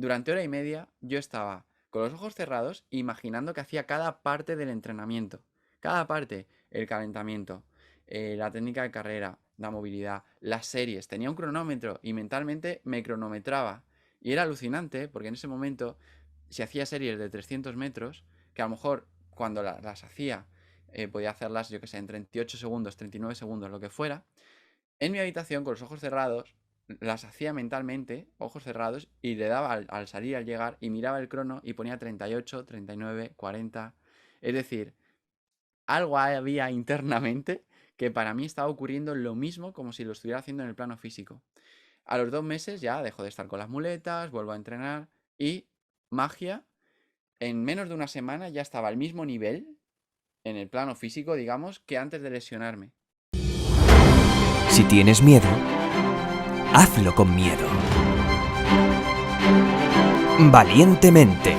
durante hora y media yo estaba con los ojos cerrados imaginando que hacía cada parte del entrenamiento. Cada parte, el calentamiento, la técnica de carrera, la movilidad, las series. Tenía un cronómetro y mentalmente me cronometraba. Y era alucinante porque en ese momento, si hacía series de 300 metros, que a lo mejor cuando las hacía podía hacerlas, yo que sé, en 38 segundos, 39 segundos, lo que fuera, en mi habitación con los ojos cerrados, las hacía mentalmente, ojos cerrados, y le daba al salir, al llegar, y miraba el crono y ponía 38, 39, 40. Es decir, algo había internamente que para mí estaba ocurriendo lo mismo como si lo estuviera haciendo en el plano físico. A los 2 meses ya dejo de estar con las muletas, vuelvo a entrenar y magia, en menos de una semana ya estaba al mismo nivel en el plano físico, digamos, que antes de lesionarme. Si tienes miedo, hazlo con miedo. Valientemente.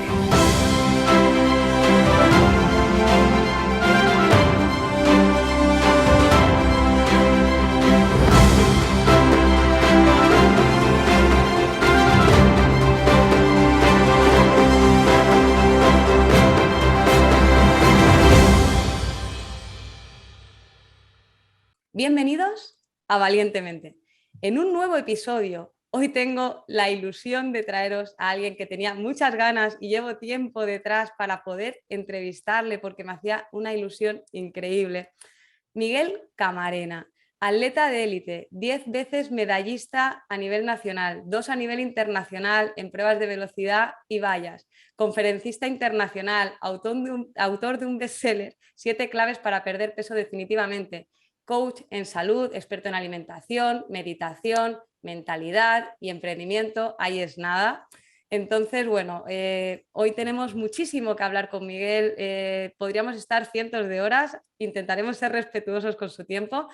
Bienvenidos a Valientemente. En un nuevo episodio, hoy tengo la ilusión de traeros a alguien que tenía muchas ganas y llevo tiempo detrás para poder entrevistarle porque me hacía una ilusión increíble. Miguel Camarena, atleta de élite, 10 veces medallista a nivel nacional, 2 a nivel internacional en pruebas de velocidad y vallas, conferencista internacional, autor de un bestseller, 7 claves para perder peso definitivamente, coach en salud, experto en alimentación, meditación, mentalidad y emprendimiento, ahí es nada. Entonces, bueno, hoy tenemos muchísimo que hablar con Miguel, podríamos estar cientos de horas, intentaremos ser respetuosos con su tiempo.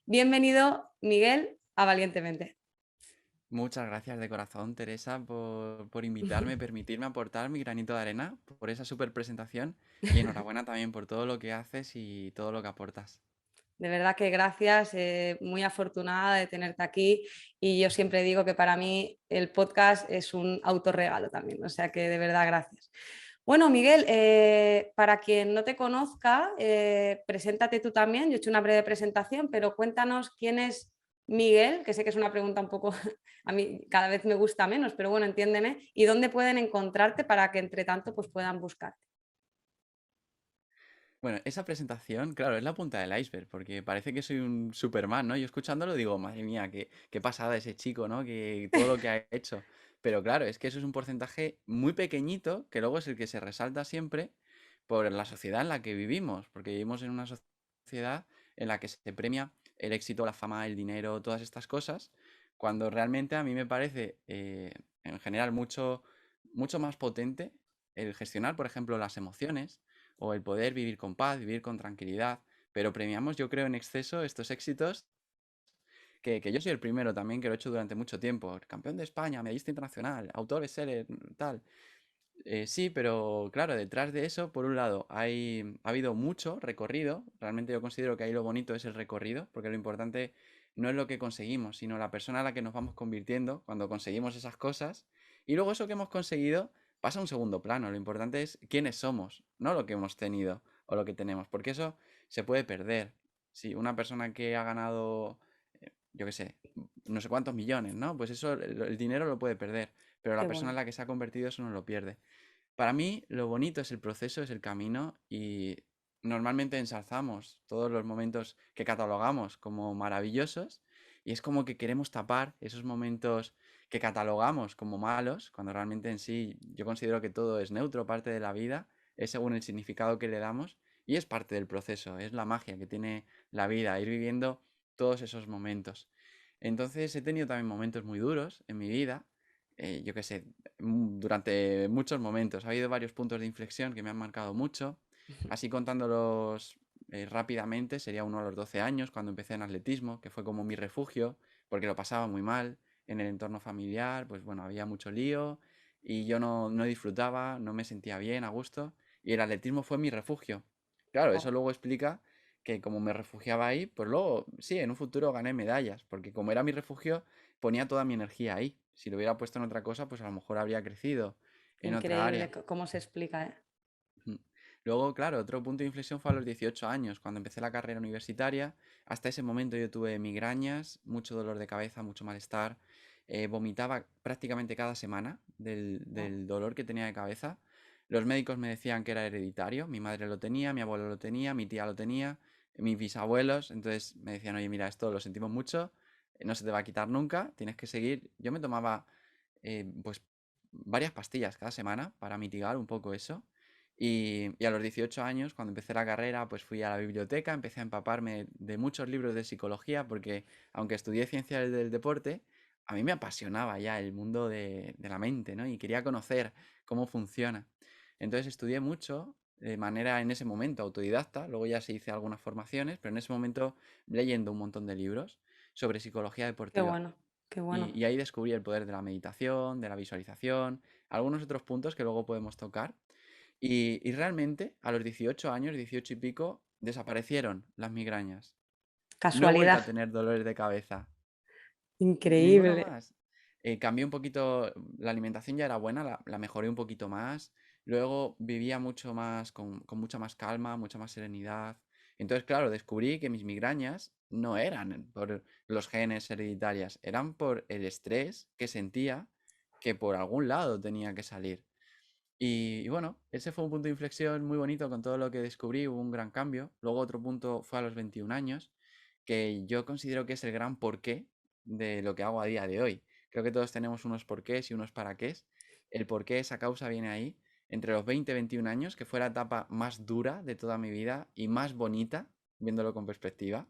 Bienvenido, Miguel, a Valientemente. Muchas gracias de corazón, Teresa, por invitarme, permitirme aportar mi granito de arena, por esa super presentación y enhorabuena también por todo lo que haces y todo lo que aportas. De verdad que gracias, muy afortunada de tenerte aquí y yo siempre digo que para mí el podcast es un autorregalo también, o sea que de verdad gracias. Bueno, Miguel, para quien no te conozca, preséntate tú también. Yo he hecho una breve presentación, pero cuéntanos quién es Miguel, que sé que es una pregunta un poco, a mí cada vez me gusta menos, pero bueno, entiéndeme, y dónde pueden encontrarte para que entre tanto pues, puedan buscarte. Bueno, esa presentación, claro, es la punta del iceberg, porque parece que soy un Superman, ¿no? Yo escuchándolo digo, madre mía, qué pasada ese chico, ¿no? Que todo lo que ha hecho. Pero claro, es que eso es un porcentaje muy pequeñito, que luego es el que se resalta siempre por la sociedad en la que vivimos, porque vivimos en una sociedad en la que se premia el éxito, la fama, el dinero, todas estas cosas, cuando realmente a mí me parece, en general, mucho más potente el gestionar, por ejemplo, las emociones o el poder vivir con paz, vivir con tranquilidad, pero premiamos, yo creo, en exceso estos éxitos que yo soy el primero también que lo he hecho durante mucho tiempo. Campeón de España, medallista internacional, autor de series, tal. Sí, pero claro, detrás de eso, por un lado, ha habido mucho recorrido. Realmente yo considero que ahí lo bonito es el recorrido, porque lo importante no es lo que conseguimos, sino la persona a la que nos vamos convirtiendo cuando conseguimos esas cosas. Y luego eso que hemos conseguido pasa a un segundo plano. Lo importante es quiénes somos, no lo que hemos tenido o lo que tenemos, porque eso se puede perder. Si una persona que ha ganado, yo qué sé, no sé cuántos millones, ¿no? Pues eso, el dinero lo puede perder, pero Qué la persona bueno. en la que se ha convertido eso no lo pierde. Para mí, lo bonito es el proceso, es el camino y normalmente ensalzamos todos los momentos que catalogamos como maravillosos y es como que queremos tapar esos momentos que catalogamos como malos, cuando realmente en sí yo considero que todo es neutro, parte de la vida, es según el significado que le damos y es parte del proceso, es la magia que tiene la vida, ir viviendo todos esos momentos. Entonces he tenido también momentos muy duros en mi vida, yo qué sé, durante muchos momentos. Ha habido varios puntos de inflexión que me han marcado mucho. Así contándolos rápidamente, sería uno a los 12 años, cuando empecé en atletismo, que fue como mi refugio, porque lo pasaba muy mal en el entorno familiar, pues bueno, había mucho lío y yo no disfrutaba, no me sentía bien, a gusto, y el atletismo fue mi refugio. Claro, eso luego explica que como me refugiaba ahí, pues luego sí, en un futuro gané medallas, porque como era mi refugio, ponía toda mi energía ahí. Si lo hubiera puesto en otra cosa, pues a lo mejor habría crecido en otra Increíble área. cómo se explica, ¿eh? Ujú. Luego, claro, otro punto de inflexión fue a los 18 años, cuando empecé la carrera universitaria. Hasta ese momento yo tuve migrañas, mucho dolor de cabeza, mucho malestar. Vomitaba prácticamente cada semana Guau. del dolor que tenía de cabeza. Los médicos me decían que era hereditario. Mi madre lo tenía, mi abuelo lo tenía, mi tía lo tenía, mis bisabuelos. Entonces me decían, oye, mira, esto lo sentimos mucho, no se te va a quitar nunca, tienes que seguir. Yo me tomaba pues varias pastillas cada semana para mitigar un poco eso. Y a los 18 años, cuando empecé la carrera, pues fui a la biblioteca, empecé a empaparme de muchos libros de psicología, porque aunque estudié ciencias del deporte, a mí me apasionaba ya el mundo de la mente, ¿no? Y quería conocer cómo funciona. Entonces estudié mucho de manera en ese momento autodidacta, luego ya se hice algunas formaciones, pero en ese momento leyendo un montón de libros sobre psicología Qué deportiva. bueno, qué bueno. Y ahí descubrí el poder de la meditación, de la visualización, algunos otros puntos que luego podemos tocar. Y realmente a los 18 años, 18 y pico, desaparecieron las migrañas. No he vuelto a Casualidad. tener dolores de cabeza. Ninguno Increíble. más. Cambié un poquito, la alimentación ya era buena, la mejoré un poquito más. Luego vivía mucho más, con mucha más calma, mucha más serenidad. Entonces, claro, descubrí que mis migrañas no eran por los genes hereditarias, eran por el estrés que sentía que por algún lado tenía que salir. Y bueno, ese fue un punto de inflexión muy bonito con todo lo que descubrí, hubo un gran cambio. Luego otro punto fue a los 21 años, que yo considero que es el gran porqué de lo que hago a día de hoy. Creo que todos tenemos unos porqués y unos para qués. El porqué, esa causa viene ahí, entre los 20 y 21 años, que fue la etapa más dura de toda mi vida y más bonita, viéndolo con perspectiva,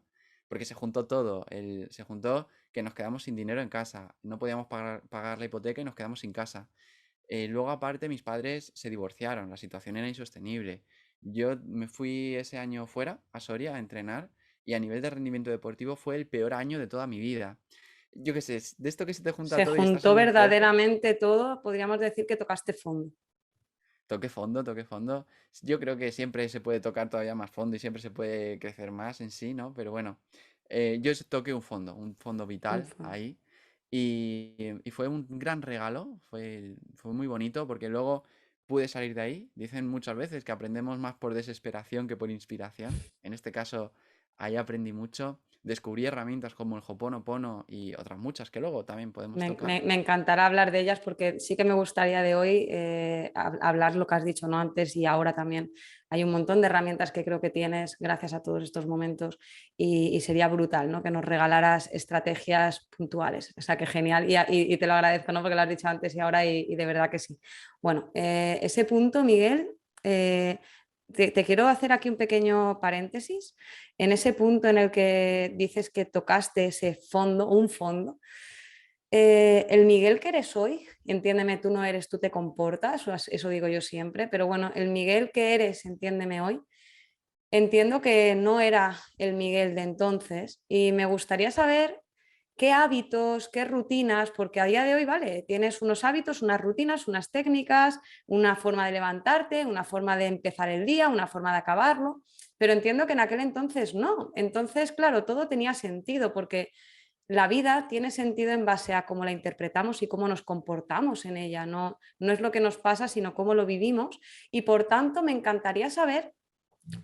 porque se juntó todo. Se juntó que nos quedamos sin dinero en casa, no podíamos pagar la hipoteca y nos quedamos sin casa. Luego, aparte, mis padres se divorciaron, la situación era insostenible. Yo me fui ese año fuera, a Soria, a entrenar, y a nivel de rendimiento deportivo fue el peor año de toda mi vida. Yo qué sé, de esto que se te junta Se todo y estás juntó en un pozo, verdaderamente todo, podríamos decir que tocaste fondo. toque fondo, toque fondo. Yo creo que siempre se puede tocar todavía más fondo y siempre se puede crecer más en sí, ¿no? Pero bueno, yo toqué un fondo Un vital fondo. ahí. Y fue un gran regalo, fue muy bonito porque luego pude salir de ahí. Dicen muchas veces que aprendemos más por desesperación que por inspiración. En este caso, ahí aprendí mucho. Descubrí herramientas como el Ho'oponopono y otras muchas que luego también podemos tocar. Me encantará hablar de ellas porque sí que me gustaría de hoy hablar lo que has dicho, ¿no? Antes y ahora también. Hay un montón de herramientas que creo que tienes gracias a todos estos momentos y sería brutal, ¿no? Que nos regalaras estrategias puntuales. O sea, que genial y te lo agradezco, ¿no? Porque lo has dicho antes y ahora y de verdad que sí. Bueno, ese punto, Miguel, te quiero hacer aquí un pequeño paréntesis. En ese punto en el que dices que tocaste ese fondo, un fondo. El Miguel que eres hoy, entiéndeme, tú no eres, tú te comportas, eso digo yo siempre, pero bueno, el Miguel que eres, entiéndeme hoy, entiendo que no era el Miguel de entonces y me gustaría saber qué hábitos, qué rutinas, porque a día de hoy, vale, tienes unos hábitos, unas rutinas, unas técnicas, una forma de levantarte, una forma de empezar el día, una forma de acabarlo, pero entiendo que en aquel entonces no. Entonces, claro, todo tenía sentido porque la vida tiene sentido en base a cómo la interpretamos y cómo nos comportamos en ella. No, no es lo que nos pasa, sino cómo lo vivimos. Y por tanto, me encantaría saber,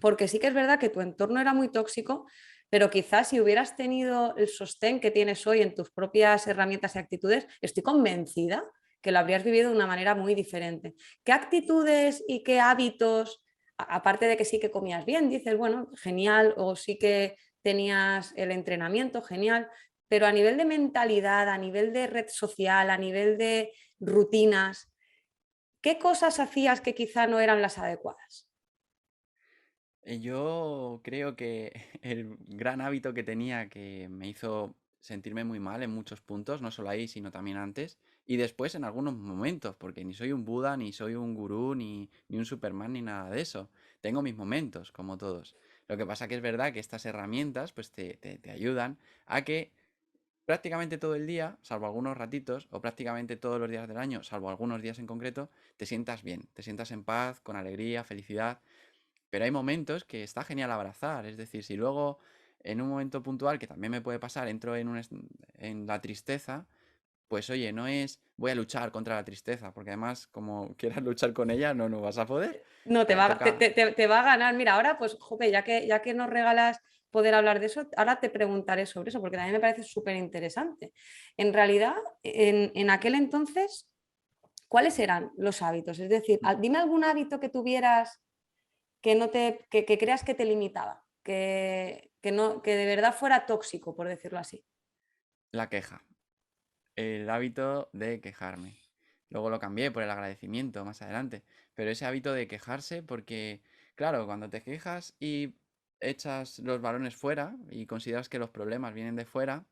porque sí que es verdad que tu entorno era muy tóxico, pero quizás si hubieras tenido el sostén que tienes hoy en tus propias herramientas y actitudes, estoy convencida que lo habrías vivido de una manera muy diferente. ¿Qué actitudes y qué hábitos, aparte de que sí que comías bien, dices, bueno, genial, o sí que tenías el entrenamiento, genial, pero a nivel de mentalidad, a nivel de red social, a nivel de rutinas, ¿qué cosas hacías que quizá no eran las adecuadas? Yo creo que el gran hábito que tenía que me hizo sentirme muy mal en muchos puntos, no solo ahí, sino también antes, y después en algunos momentos, porque ni soy un Buda, ni soy un gurú, ni un Superman, ni nada de eso. Tengo mis momentos, como todos. Lo que pasa que es verdad que estas herramientas pues te ayudan a que prácticamente todo el día, salvo algunos ratitos, o prácticamente todos los días del año, salvo algunos días en concreto, te sientas bien, te sientas en paz, con alegría, felicidad. Pero hay momentos que está genial abrazar. Es decir, si luego en un momento puntual, que también me puede pasar, entro en la tristeza, pues oye, no es voy a luchar contra la tristeza, porque además como quieras luchar con ella no vas a poder. No, Toca, te va a ganar. Mira, ahora pues, jope, ya que nos regalas poder hablar de eso, ahora te preguntaré sobre eso, porque también me parece súper interesante. En realidad, en aquel entonces, ¿cuáles eran los hábitos? Es decir, dime algún hábito que tuvieras que, no te, que creas que te limitaba, no, que de verdad fuera tóxico, por decirlo así. la queja, el hábito de quejarme. Luego lo cambié por el agradecimiento más adelante, pero ese hábito de quejarse porque, claro, cuando te quejas y echas los balones fuera y consideras que los problemas vienen de fuera,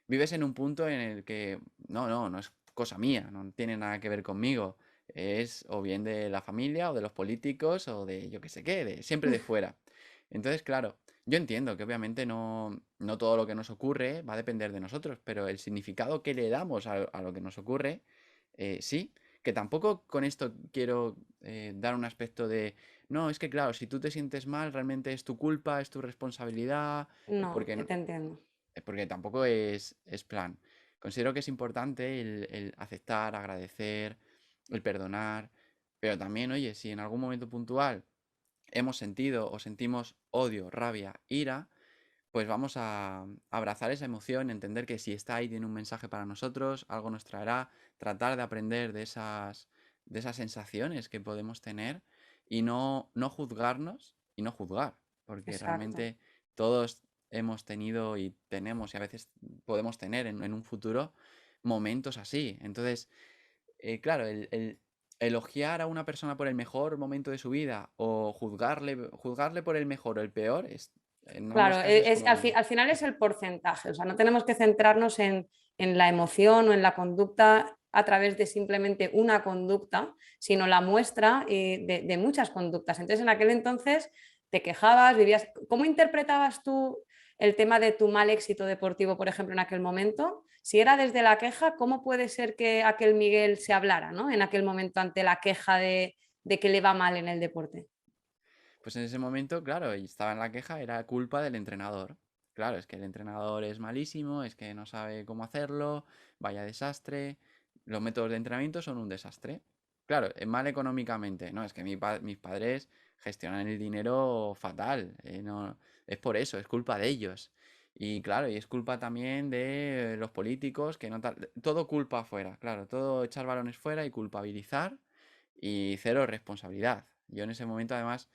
vives en un punto en el que no es cosa mía, no tiene nada que ver conmigo. Es o bien de la familia o de los políticos o de yo qué sé qué, siempre de fuera. Entonces, claro, yo entiendo que obviamente no todo lo que nos ocurre va a depender de nosotros, pero el significado que le damos a lo que nos ocurre, sí, que tampoco con esto quiero dar un aspecto de, no, es que claro, si tú te sientes mal, realmente es tu culpa, es tu responsabilidad, No, porque te entiendo. porque tampoco es plan. Considero que es importante el aceptar, agradecer, el perdonar, pero también, oye, si en algún momento puntual hemos sentido o sentimos odio, rabia, ira, pues vamos a abrazar esa emoción, entender que si está ahí tiene un mensaje para nosotros, algo nos traerá, tratar de aprender de esas sensaciones que podemos tener y no juzgarnos y no juzgar, porque Exacto. realmente todos hemos tenido y tenemos y a veces podemos tener en un futuro momentos así. Entonces, claro, el elogiar a una persona por el mejor momento de su vida o juzgarle por el mejor o el peor, en ambos Claro, casos es al como... final es el porcentaje, o sea, no tenemos que centrarnos en la emoción o en la conducta a través de simplemente una conducta, sino la muestra de muchas conductas. Entonces, en aquel entonces te quejabas, vivías... ¿Cómo interpretabas tú el tema de tu mal éxito deportivo, por ejemplo, en aquel momento? Si era desde la queja, ¿cómo puede ser que aquel Miguel se hablara, ¿no? En aquel momento ante la queja de que le va mal en el deporte? Pues en ese momento, claro, y estaba en la queja, era culpa del entrenador. Claro, es que el entrenador es malísimo, es que no sabe cómo hacerlo, vaya desastre, los métodos de entrenamiento son un desastre. Claro, es mal económicamente, no, es que mis padres gestionan el dinero fatal, no, es por eso, es culpa de ellos. Y claro, y es culpa también de los políticos, que no todo culpa afuera, claro, todo echar balones fuera y culpabilizar y cero responsabilidad. Yo en ese momento además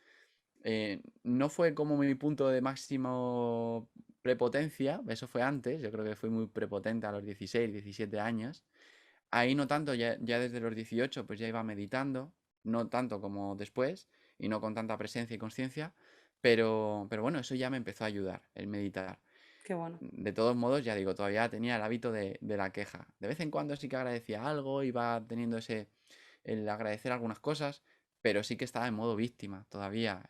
no fue como mi punto de máximo prepotencia, eso fue antes, yo creo que fui muy prepotente a los 16, 17 años. Ahí no tanto, ya desde los 18 pues ya iba meditando, no tanto como después y no con tanta presencia y conciencia, pero bueno, eso ya me empezó a ayudar, el meditar. Qué bueno. De todos modos, ya digo, todavía tenía el hábito de la queja. De vez en cuando sí que agradecía algo, iba teniendo el agradecer algunas cosas, pero sí que estaba en modo víctima todavía,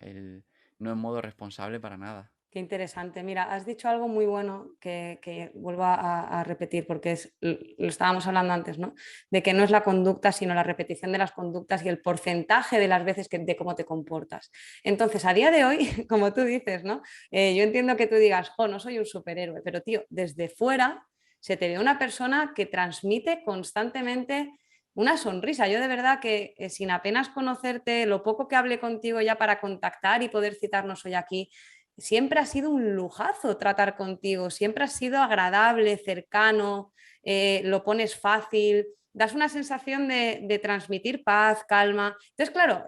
no en modo responsable para nada. Qué interesante. Mira, has dicho algo muy bueno que vuelvo a repetir porque lo estábamos hablando antes, ¿no? De que no es la conducta, sino la repetición de las conductas y el porcentaje de las veces de cómo te comportas. Entonces, a día de hoy, como tú dices, ¿no? Yo entiendo que tú digas, jo, no soy un superhéroe, pero tío, desde fuera se te ve una persona que transmite constantemente una sonrisa. Yo de verdad que sin apenas conocerte, lo poco que hablé contigo ya para contactar y poder citarnos hoy aquí, siempre ha sido un lujazo tratar contigo, siempre has sido agradable, cercano, lo pones fácil, das una sensación de transmitir paz, calma. Entonces, claro,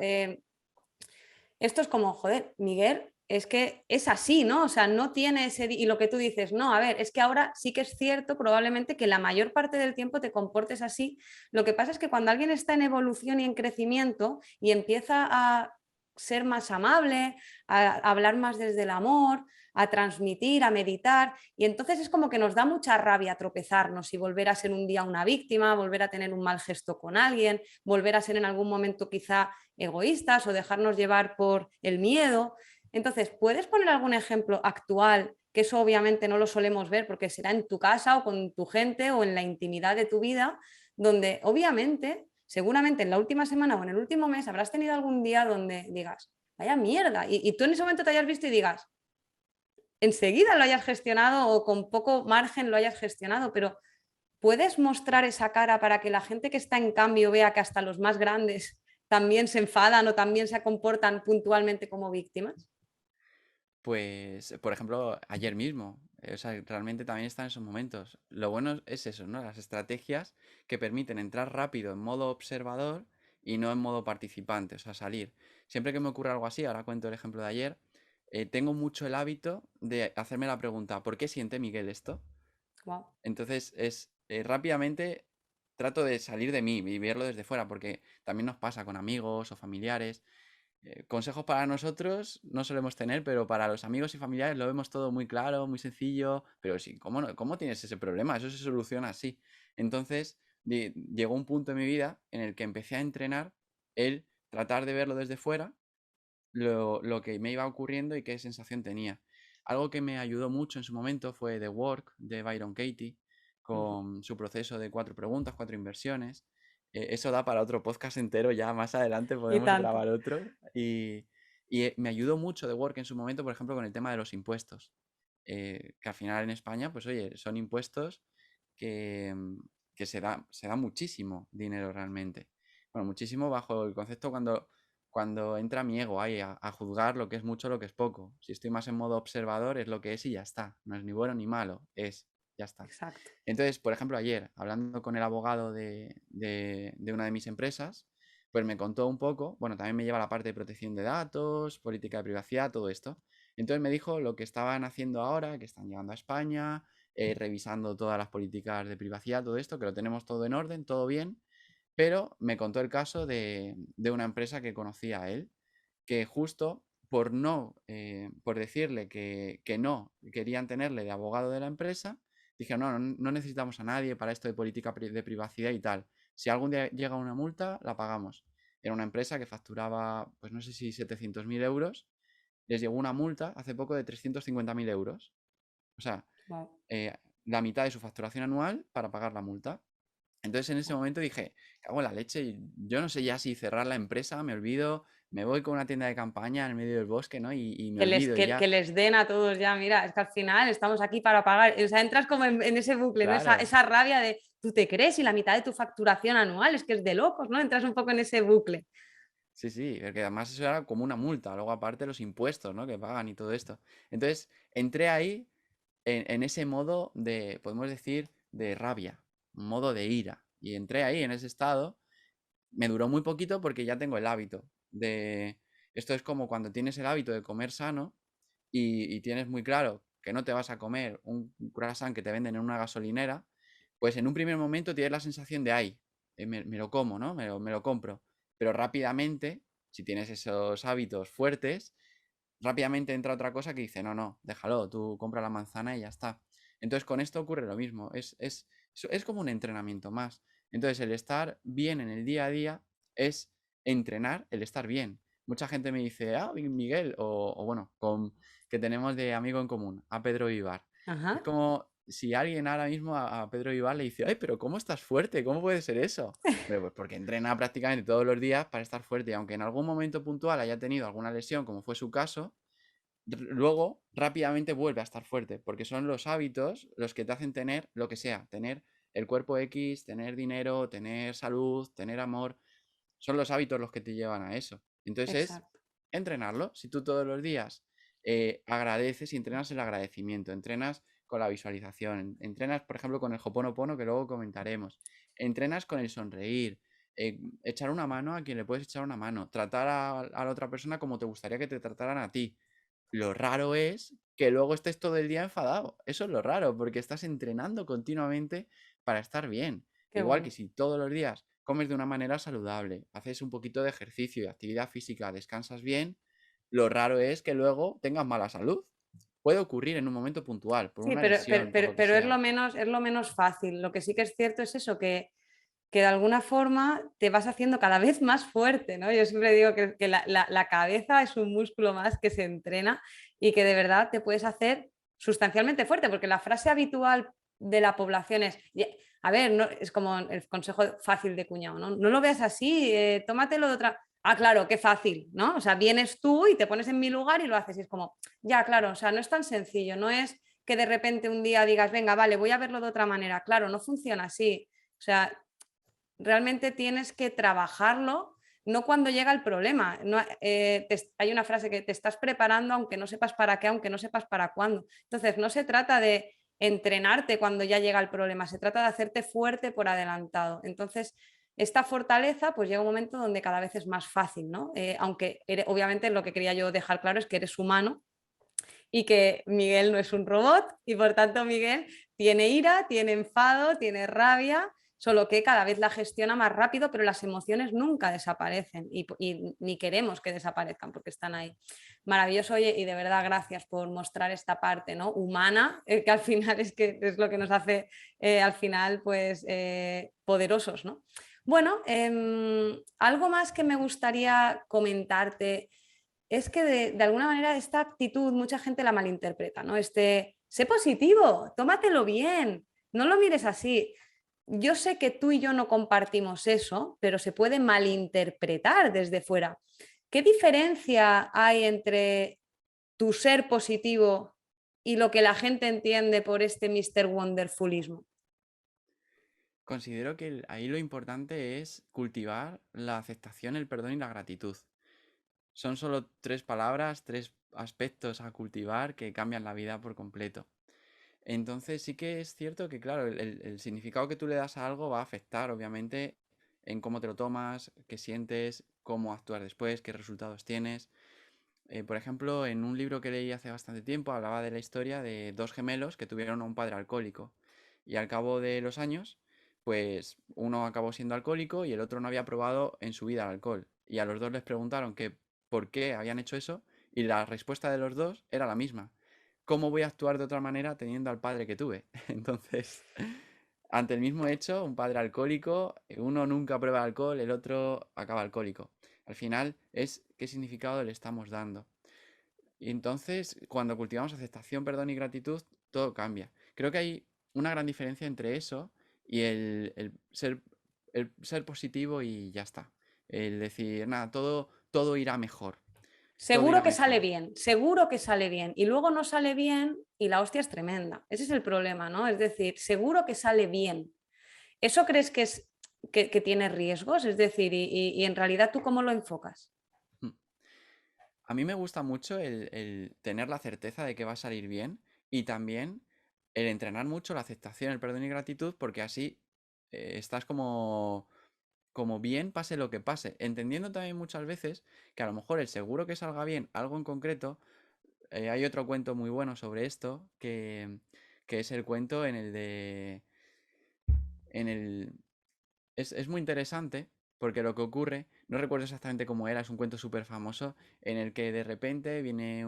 esto es como, joder, Miguel, es que es así, ¿no? O sea, no tiene ese... Y lo que tú dices, no, a ver, es que ahora sí que es cierto probablemente que la mayor parte del tiempo te comportes así. Lo que pasa es que cuando alguien está en evolución y en crecimiento y empieza a ser más amable, a hablar más desde el amor, a transmitir, a meditar, y entonces es como que nos da mucha rabia tropezarnos y volver a ser un día una víctima, volver a tener un mal gesto con alguien, volver a ser en algún momento quizá egoístas o dejarnos llevar por el miedo. Entonces, ¿puedes poner algún ejemplo actual? Que eso obviamente no lo solemos ver porque será en tu casa o con tu gente o en la intimidad de tu vida, donde obviamente, seguramente en la última semana o en el último mes habrás tenido algún día donde digas, vaya mierda, y tú en ese momento te hayas visto y digas, enseguida lo hayas gestionado o con poco margen lo hayas gestionado, pero ¿puedes mostrar esa cara para que la gente que está en cambio vea que hasta los más grandes también se enfadan o también se comportan puntualmente como víctimas? Pues, por ejemplo, ayer mismo, o sea, realmente también están esos momentos. Lo bueno es eso, ¿no? Las estrategias que permiten entrar rápido en modo observador y no en modo participante, o sea, salir. Siempre que me ocurre algo así, ahora cuento el ejemplo de ayer, tengo mucho el hábito de hacerme la pregunta, ¿por qué siente Miguel esto? Wow. Entonces rápidamente trato de salir de mí y verlo desde fuera, porque también nos pasa con amigos o familiares. Consejos para nosotros no solemos tener, pero para los amigos y familiares lo vemos todo muy claro, muy sencillo. Pero sí, ¿cómo, cómo tienes ese problema? Eso se soluciona así. Entonces, llegó un punto en mi vida en el que empecé a entrenar el tratar de verlo desde fuera, lo que me iba ocurriendo y qué sensación tenía. Algo que me ayudó mucho en su momento fue The Work de Byron Katie, con su proceso de 4 preguntas, 4 inversiones. Eso da para otro podcast entero, ya más adelante Y podemos tanto. grabar otro. Me ayudó mucho The Work en su momento, por ejemplo, con el tema de los impuestos. Que al final en España, pues oye, son impuestos que, que se da muchísimo dinero realmente. Bueno, muchísimo bajo el concepto cuando entra mi ego ahí a juzgar lo que es mucho, lo que es poco. Si estoy más en modo observador, es lo que es y ya está. No es ni bueno ni malo, es, ya está. Exacto. Entonces, por ejemplo, ayer, hablando con el abogado de una de mis empresas, pues me contó un poco, bueno, también me lleva la parte de protección de datos, política de privacidad, todo esto. Entonces me dijo lo que estaban haciendo ahora, que están llegando a España, revisando todas las políticas de privacidad, todo esto, que lo tenemos todo en orden, todo bien, pero me contó el caso de una empresa que conocía a él, que justo por decirle que no querían tenerle de abogado de la empresa, dijeron, no necesitamos a nadie para esto de política de privacidad y tal. Si algún día llega una multa, la pagamos. Era una empresa que facturaba, pues no sé si 700.000 euros, les llegó una multa hace poco de 350.000 euros. O sea, Wow. la mitad de su facturación anual para pagar la multa. Entonces en ese momento dije, cago en la leche, yo no sé ya si cerrar la empresa, me olvido, me voy con una tienda de campaña en medio del bosque, ¿no? Y me olvido y Que ya, les den a todos ya, mira, es que al final estamos aquí para pagar, o sea, entras como en ese bucle, ¿no? claro, Esa rabia de tú te crees y la mitad de tu facturación anual es que es de locos, ¿no? Entras un poco en ese bucle. sí, porque además eso era como una multa, luego aparte los impuestos, ¿no? Que pagan y todo esto. Entonces entré ahí en ese modo de, podemos decir, de rabia, un modo de ira. Y entré ahí en ese estado. Me duró muy poquito porque ya tengo el hábito de... Esto es como cuando tienes el hábito de comer sano y tienes muy claro que no te vas a comer un croissant que te venden en una gasolinera, pues en un primer momento tienes la sensación de, ay, me lo como, ¿no? Me lo compro. Pero rápidamente, si tienes esos hábitos fuertes, rápidamente entra otra cosa que dice, no, déjalo, tú compra la manzana y ya está. Entonces con esto ocurre lo mismo, es como un entrenamiento más. Entonces el estar bien en el día a día es entrenar el estar bien. Mucha gente me dice, Miguel, o bueno, que tenemos de amigo en común, a Pedro Vivar. Es Ajá. como si alguien ahora mismo a Pedro Vivar le dice, ay, pero ¿cómo estás fuerte? ¿Cómo puede ser eso? Pues porque entrena prácticamente todos los días para estar fuerte. Y aunque en algún momento puntual haya tenido alguna lesión, como fue su caso, luego rápidamente vuelve a estar fuerte, porque son los hábitos los que te hacen tener lo que sea, tener el cuerpo X, tener dinero, tener salud, tener amor, son los hábitos los que te llevan a eso. Entonces es Exacto. entrenarlo. Si tú todos los días agradeces y entrenas el agradecimiento, entrenas con la visualización, entrenas, por ejemplo, con el Hoponopono, que luego comentaremos, entrenas con el sonreír, echar una mano a quien le puedes echar una mano, tratar a la otra persona como te gustaría que te trataran a ti. Lo raro es que luego estés todo el día enfadado. Eso es lo raro, porque estás entrenando continuamente para estar bien. Qué Igual que bueno. si todos los días comes de una manera saludable, haces un poquito de ejercicio y actividad física, descansas bien, lo raro es que luego tengas mala salud. Puede ocurrir en un momento puntual, por Sí, una lesión, por lo que pero sea. es lo menos fácil. Lo que sí que es cierto es eso, que de alguna forma te vas haciendo cada vez más fuerte, ¿no? Yo siempre digo que la cabeza es un músculo más que se entrena y que de verdad te puedes hacer sustancialmente fuerte, porque la frase habitual de la población es, a ver, no, es como el consejo fácil de cuñado, ¿no? No lo veas así, tómatelo de otra... Ah, claro, qué fácil, ¿no? O sea, vienes tú y te pones en mi lugar y lo haces y es como, ya, claro, o sea, no es tan sencillo, no es que de repente un día digas, venga, vale, voy a verlo de otra manera. Claro, no funciona así. O sea, realmente tienes que trabajarlo, no cuando llega el problema. No, hay una frase que te estás preparando aunque no sepas para qué, aunque no sepas para cuándo. Entonces, no se trata de entrenarte cuando ya llega el problema, se trata de hacerte fuerte por adelantado. Entonces, esta fortaleza, pues llega un momento donde cada vez es más fácil, ¿no? Aunque obviamente lo que quería yo dejar claro es que eres humano y que Miguel no es un robot y por tanto Miguel tiene ira, tiene enfado, tiene rabia, solo que cada vez la gestiona más rápido, pero las emociones nunca desaparecen y ni queremos que desaparezcan porque están ahí. Maravilloso, oye, y de verdad gracias por mostrar esta parte, ¿no? Humana, que al final que es lo que nos hace al final pues poderosos, ¿no? Bueno, algo más que me gustaría comentarte es que de alguna manera esta actitud mucha gente la malinterpreta, ¿no? Sé positivo, tómatelo bien, no lo mires así. Yo sé que tú y yo no compartimos eso, pero se puede malinterpretar desde fuera. ¿Qué diferencia hay entre tu ser positivo y lo que la gente entiende por este Mr. Wonderfulismo? Considero que ahí lo importante es cultivar la aceptación, el perdón y la gratitud. Son solo 3 palabras, 3 aspectos a cultivar que cambian la vida por completo. Entonces sí que es cierto que, claro, el significado que tú le das a algo va a afectar, obviamente, en cómo te lo tomas, qué sientes, cómo actúas después, qué resultados tienes. Por ejemplo, en un libro que leí hace bastante tiempo hablaba de la historia de 2 gemelos que tuvieron a un padre alcohólico. Y al cabo de los años, pues uno acabó siendo alcohólico y el otro no había probado en su vida el alcohol. Y a los dos les preguntaron que por qué habían hecho eso y la respuesta de los dos era la misma. ¿Cómo voy a actuar de otra manera teniendo al padre que tuve? Entonces, ante el mismo hecho, un padre alcohólico, uno nunca prueba alcohol, el otro acaba alcohólico. Al final es qué significado le estamos dando. Y entonces, cuando cultivamos aceptación, perdón y gratitud, todo cambia. Creo que hay una gran diferencia entre eso y el ser positivo y ya está. El decir, nada, todo irá mejor. Todo Seguro irá que sale mejor. bien, seguro que sale bien. Y luego no sale bien y la hostia es tremenda. Ese es el problema, ¿no? Es decir, seguro que sale bien. ¿Eso crees que tiene riesgos? Es decir, y en realidad tú cómo lo enfocas. Mm. A mí me gusta mucho el tener la certeza de que va a salir bien y también el entrenar mucho la aceptación, el perdón y gratitud, porque así estás como bien pase lo que pase, entendiendo también muchas veces que a lo mejor el seguro que salga bien algo en concreto, hay otro cuento muy bueno sobre esto, que es el cuento en el, es muy interesante porque lo que ocurre, no recuerdo exactamente cómo era, es un cuento súper famoso en el que de repente viene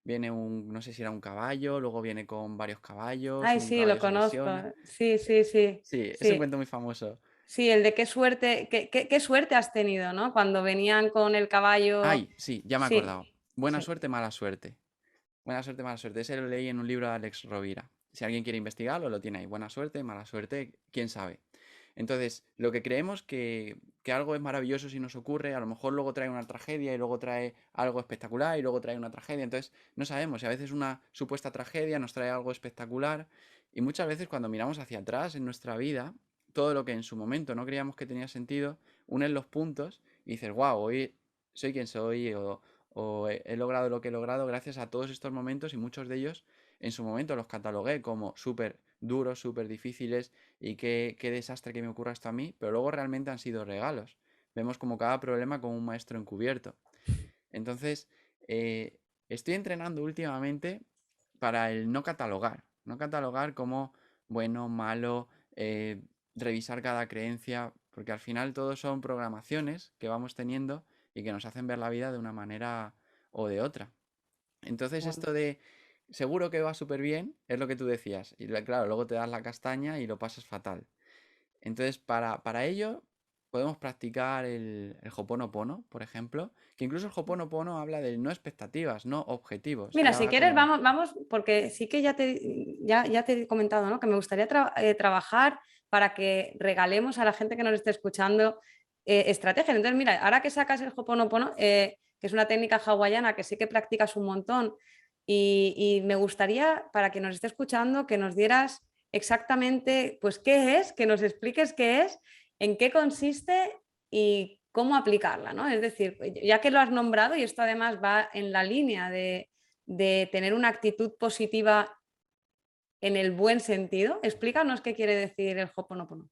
no sé si era un caballo, luego viene con varios caballos, Ay, un sí, lo caballo se conozco. lesiona. Sí, sí, sí, Sí, es un sí. cuento muy famoso. Sí, el de qué suerte, qué suerte has tenido, ¿no? Cuando venían con el caballo. Ay, sí, ya me he Sí, acordado. Buena sí. suerte, mala suerte. Buena suerte, mala suerte. Ese lo leí en un libro de Alex Rovira. Si alguien quiere investigarlo, lo tiene ahí. Buena suerte, mala suerte, quién sabe. Entonces, lo que creemos que algo es maravilloso si nos ocurre, a lo mejor luego trae una tragedia y luego trae algo espectacular y luego trae una tragedia. Entonces, no sabemos. Y a veces una supuesta tragedia nos trae algo espectacular. Y muchas veces cuando miramos hacia atrás en nuestra vida, todo lo que en su momento no creíamos que tenía sentido, unen los puntos y dices, wow, hoy soy quien soy o he logrado lo que he logrado gracias a todos estos momentos y muchos de ellos en su momento los catalogué como súper duros, súper difíciles y qué desastre que me ocurra esto a mí, pero luego realmente han sido regalos. Vemos como cada problema como un maestro encubierto. Entonces, estoy entrenando últimamente para el no catalogar como bueno, malo, revisar cada creencia, porque al final todo son programaciones que vamos teniendo y que nos hacen ver la vida de una manera o de otra. Entonces Bueno. esto de seguro que va súper bien es lo que tú decías. Y claro, luego te das la castaña y lo pasas fatal. Entonces para ello podemos practicar el Hoponopono, por ejemplo, que incluso el Hoponopono habla de no expectativas, no objetivos. Y Mira, si habla quieres, como... vamos, porque sí que ya te he comentado, ¿no? Que me gustaría trabajar para que regalemos a la gente que nos esté escuchando estrategias. Entonces, mira, ahora que sacas el Hoponopono, que es una técnica hawaiana que sí que practicas un montón, y me gustaría, para que nos esté escuchando, que nos dieras exactamente, pues, qué es, que nos expliques qué es, en qué consiste y cómo aplicarla, ¿no? Es decir, ya que lo has nombrado y esto además va en la línea de tener una actitud positiva en el buen sentido, explícanos qué quiere decir el Ho'oponopono.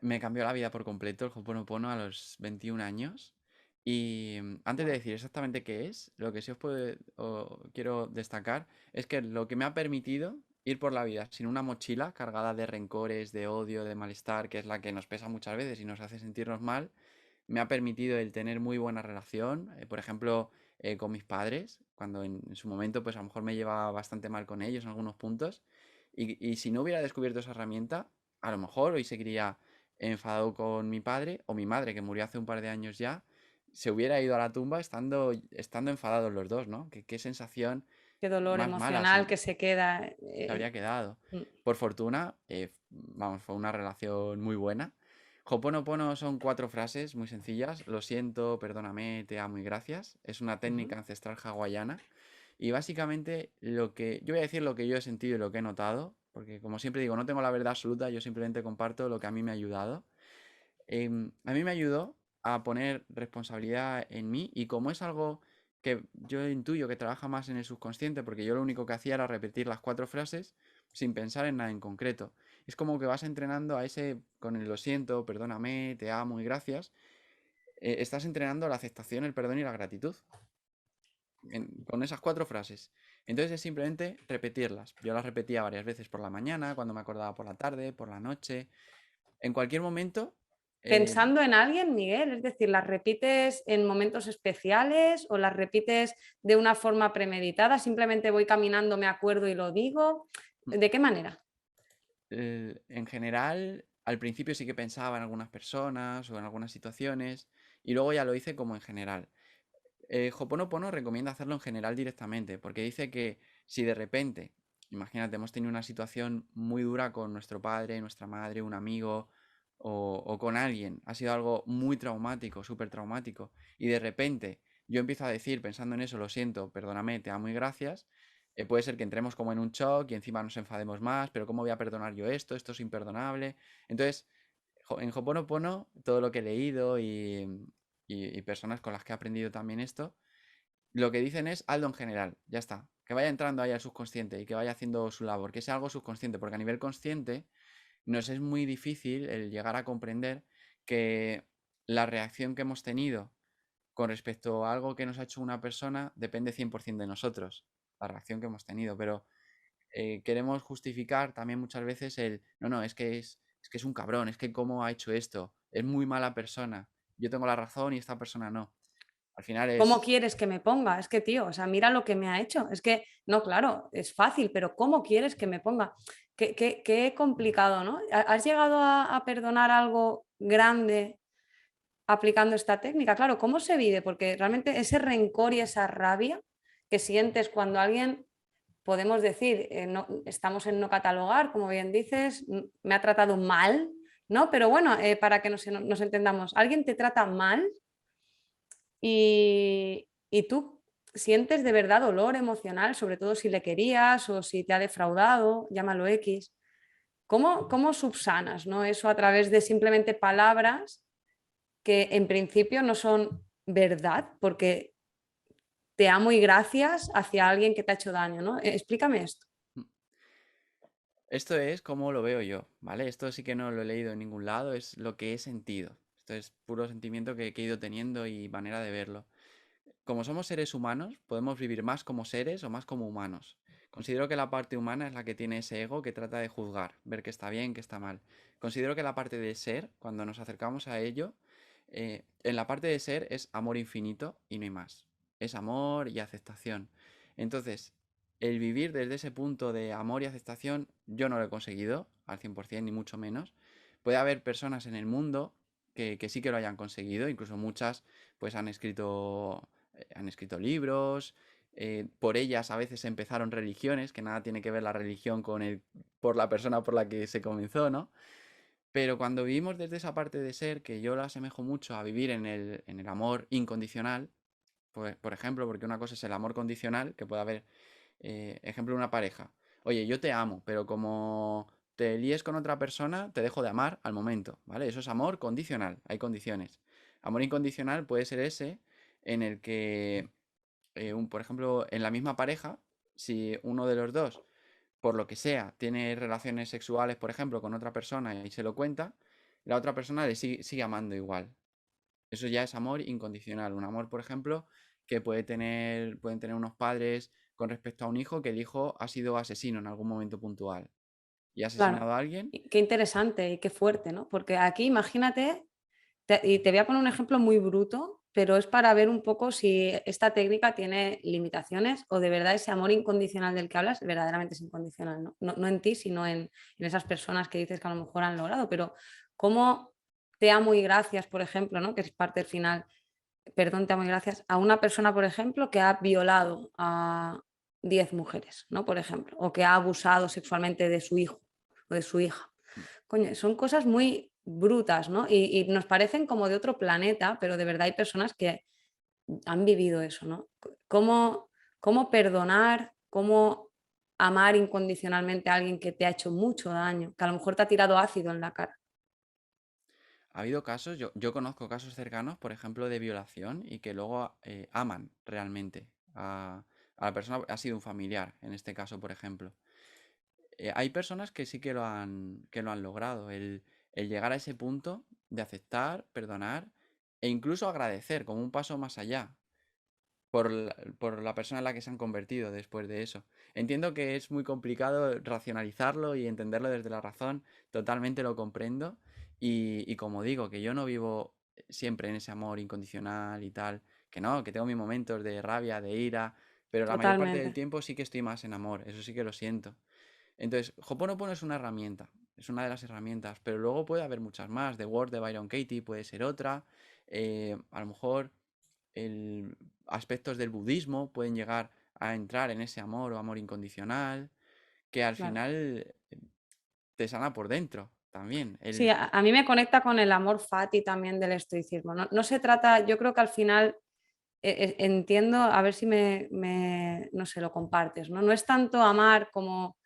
Me cambió la vida por completo el Ho'oponopono a los 21 años. Y antes de Guau, decir exactamente qué es, lo que sí os puedo, o quiero destacar es que lo que me ha permitido ir por la vida sin una mochila cargada de rencores, de odio, de malestar, que es la que nos pesa muchas veces y nos hace sentirnos mal, me ha permitido el tener muy buena relación, por ejemplo, con mis padres, cuando en su momento pues a lo mejor me llevaba bastante mal con ellos en algunos puntos. Y si no hubiera descubierto esa herramienta, a lo mejor hoy seguiría enfadado con mi padre o mi madre, que murió hace un par de años ya, se hubiera ido a la tumba estando enfadados los dos, ¿no? Qué sensación qué dolor más mala emocional que se queda. se habría quedado. Mm, Por fortuna, vamos, fue una relación muy buena. Ho'oponopono son 4 frases muy sencillas. Lo siento, perdóname, te amo y gracias. Es una ujú. técnica ancestral hawaiana. Y básicamente yo voy a decir lo que yo he sentido y lo que he notado, porque como siempre digo, no tengo la verdad absoluta, yo simplemente comparto lo que a mí me ha ayudado. A mí me ayudó a poner responsabilidad en mí y como es algo que yo intuyo que trabaja más en el subconsciente, porque yo lo único que hacía era repetir las 4 frases sin pensar en nada en concreto. Es como que vas entrenando a ese con el lo siento, perdóname, te amo y gracias. Estás entrenando la aceptación, el perdón y la gratitud con esas 4 frases. Entonces es simplemente repetirlas. Yo las repetía varias veces por la mañana, cuando me acordaba por la tarde, por la noche, en cualquier momento. eh, Pensando en alguien, Miguel, es decir, ¿las repites en momentos especiales o las repites de una forma premeditada? Simplemente voy caminando, me acuerdo y lo digo. ¿De qué manera? en general, al principio sí que pensaba en algunas personas o en algunas situaciones y luego ya lo hice como en general. Ho'oponopono recomienda hacerlo en general directamente, porque dice que si de repente, imagínate, hemos tenido una situación muy dura con nuestro padre, nuestra madre, un amigo o con alguien, ha sido algo muy traumático, súper traumático, y de repente yo empiezo a decir, pensando en eso, lo siento, perdóname, te amo y gracias, puede ser que entremos como en un shock y encima nos enfademos más, pero ¿cómo voy a perdonar yo esto? Esto es imperdonable. Entonces, en Ho'oponopono, todo lo que he leído y personas con las que he aprendido también esto, lo que dicen es hazlo en general, ya está. Que vaya entrando ahí al subconsciente y que vaya haciendo su labor, que sea algo subconsciente, porque a nivel consciente nos es muy difícil el llegar a comprender que la reacción que hemos tenido con respecto a algo que nos ha hecho una persona depende 100% de nosotros, la reacción que hemos tenido, pero queremos justificar también muchas veces no, no, es que es un cabrón, es que cómo ha hecho esto, es muy mala persona, yo tengo la razón y esta persona no. Al final ¿Cómo es, quieres que me ponga? Es que, tío, o sea, mira lo que me ha hecho. Es que, no, claro, es fácil, pero ¿cómo quieres que me ponga? Qué complicado, ¿no? ¿Has llegado a perdonar algo grande aplicando esta técnica? Claro, ¿cómo se vive? Porque realmente ese rencor y esa rabia que sientes cuando alguien, podemos decir, estamos en no catalogar, como bien dices, me ha tratado mal, ¿no? Pero bueno, para que nos entendamos, alguien te trata mal y tú sientes de verdad dolor emocional, sobre todo si le querías o si te ha defraudado, llámalo X. ¿Cómo subsanas, ¿no? Eso a través de simplemente palabras que en principio no son verdad, porque te amo y gracias hacia alguien que te ha hecho daño, ¿no? Explícame esto. esto es como lo veo yo, ¿vale? Esto sí que no lo he leído en ningún lado, es lo que he sentido. Esto es puro sentimiento que he ido teniendo y manera de verlo. Como somos seres humanos, podemos vivir más como seres o más como humanos. Considero que la parte humana es la que tiene ese ego que trata de juzgar, ver qué está bien, qué está mal. Considero que la parte de ser, cuando nos acercamos a ello, en la parte de ser es amor infinito y no hay más. Es amor y aceptación. Entonces, el vivir desde ese punto de amor y aceptación, yo no lo he conseguido al 100%, ni mucho menos. Puede haber personas en el mundo que sí que lo hayan conseguido, incluso muchas pues han escrito libros, por ellas a veces empezaron religiones, que nada tiene que ver la religión por la persona por la que se comenzó, ¿no? Pero cuando vivimos desde esa parte de ser, que yo la asemejo mucho a vivir en el amor incondicional, pues, por ejemplo, porque una cosa es el amor condicional, que puede haber, ejemplo, una pareja. Oye, yo te amo, pero como te líes con otra persona, te dejo de amar al momento, ¿vale? Eso es amor condicional, hay condiciones. Amor incondicional puede ser ese en el que, por ejemplo, en la misma pareja, si uno de los dos, por lo que sea, tiene relaciones sexuales, por ejemplo, con otra persona y se lo cuenta, la otra persona le sigue amando igual. Eso ya es amor incondicional. Un amor, por ejemplo, que pueden tener unos padres con respecto a un hijo, que el hijo ha sido asesino en algún momento puntual y ha Claro, asesinado a alguien. y qué interesante y qué fuerte, ¿no? Porque aquí imagínate, y te voy a poner un ejemplo muy bruto, pero es para ver un poco si esta técnica tiene limitaciones o de verdad ese amor incondicional del que hablas verdaderamente es incondicional, ¿no? No en ti, sino en esas personas que dices que a lo mejor han logrado, pero cómo te amo y gracias, por ejemplo, ¿no? Que es parte del final, perdón, te amo y gracias, a una persona, por ejemplo, que ha violado a 10 mujeres, ¿no? Por ejemplo, o que ha abusado sexualmente de su hijo o de su hija. Mm. Coño, son cosas muy brutas, ¿no? Y nos parecen como de otro planeta, pero de verdad hay personas que han vivido eso, ¿no? ¿Cómo, cómo perdonar, cómo amar incondicionalmente a alguien que te ha hecho mucho daño, que a lo mejor te ha tirado ácido en la cara? Ha habido casos, yo conozco casos cercanos, por ejemplo, de violación y que luego aman realmente a la persona, ha sido un familiar, en este caso, por ejemplo. Hay personas que sí que lo han logrado, el llegar a ese punto de aceptar, perdonar e incluso agradecer como un paso más allá por la persona en la que se han convertido después de eso. Entiendo que es muy complicado racionalizarlo y entenderlo desde la razón, totalmente lo comprendo. Y como digo, que yo no vivo siempre en ese amor incondicional y tal, que no, que tengo mis momentos de rabia, de ira, pero la mayor parte del Totalmente. tiempo sí que estoy más en amor, eso sí que lo siento. Entonces, Ho'oponopono es una herramienta, es una de las herramientas, pero luego puede haber muchas más. The Word de Byron Katie puede ser otra. A lo mejor aspectos del budismo pueden llegar a entrar en ese amor o amor incondicional, que al Claro. final te sana por dentro también. Sí, a mí me conecta con el amor fati también del estoicismo. No, no se trata, yo creo que al final entiendo, a ver si no sé, lo compartes, ¿no? No es tanto amar como,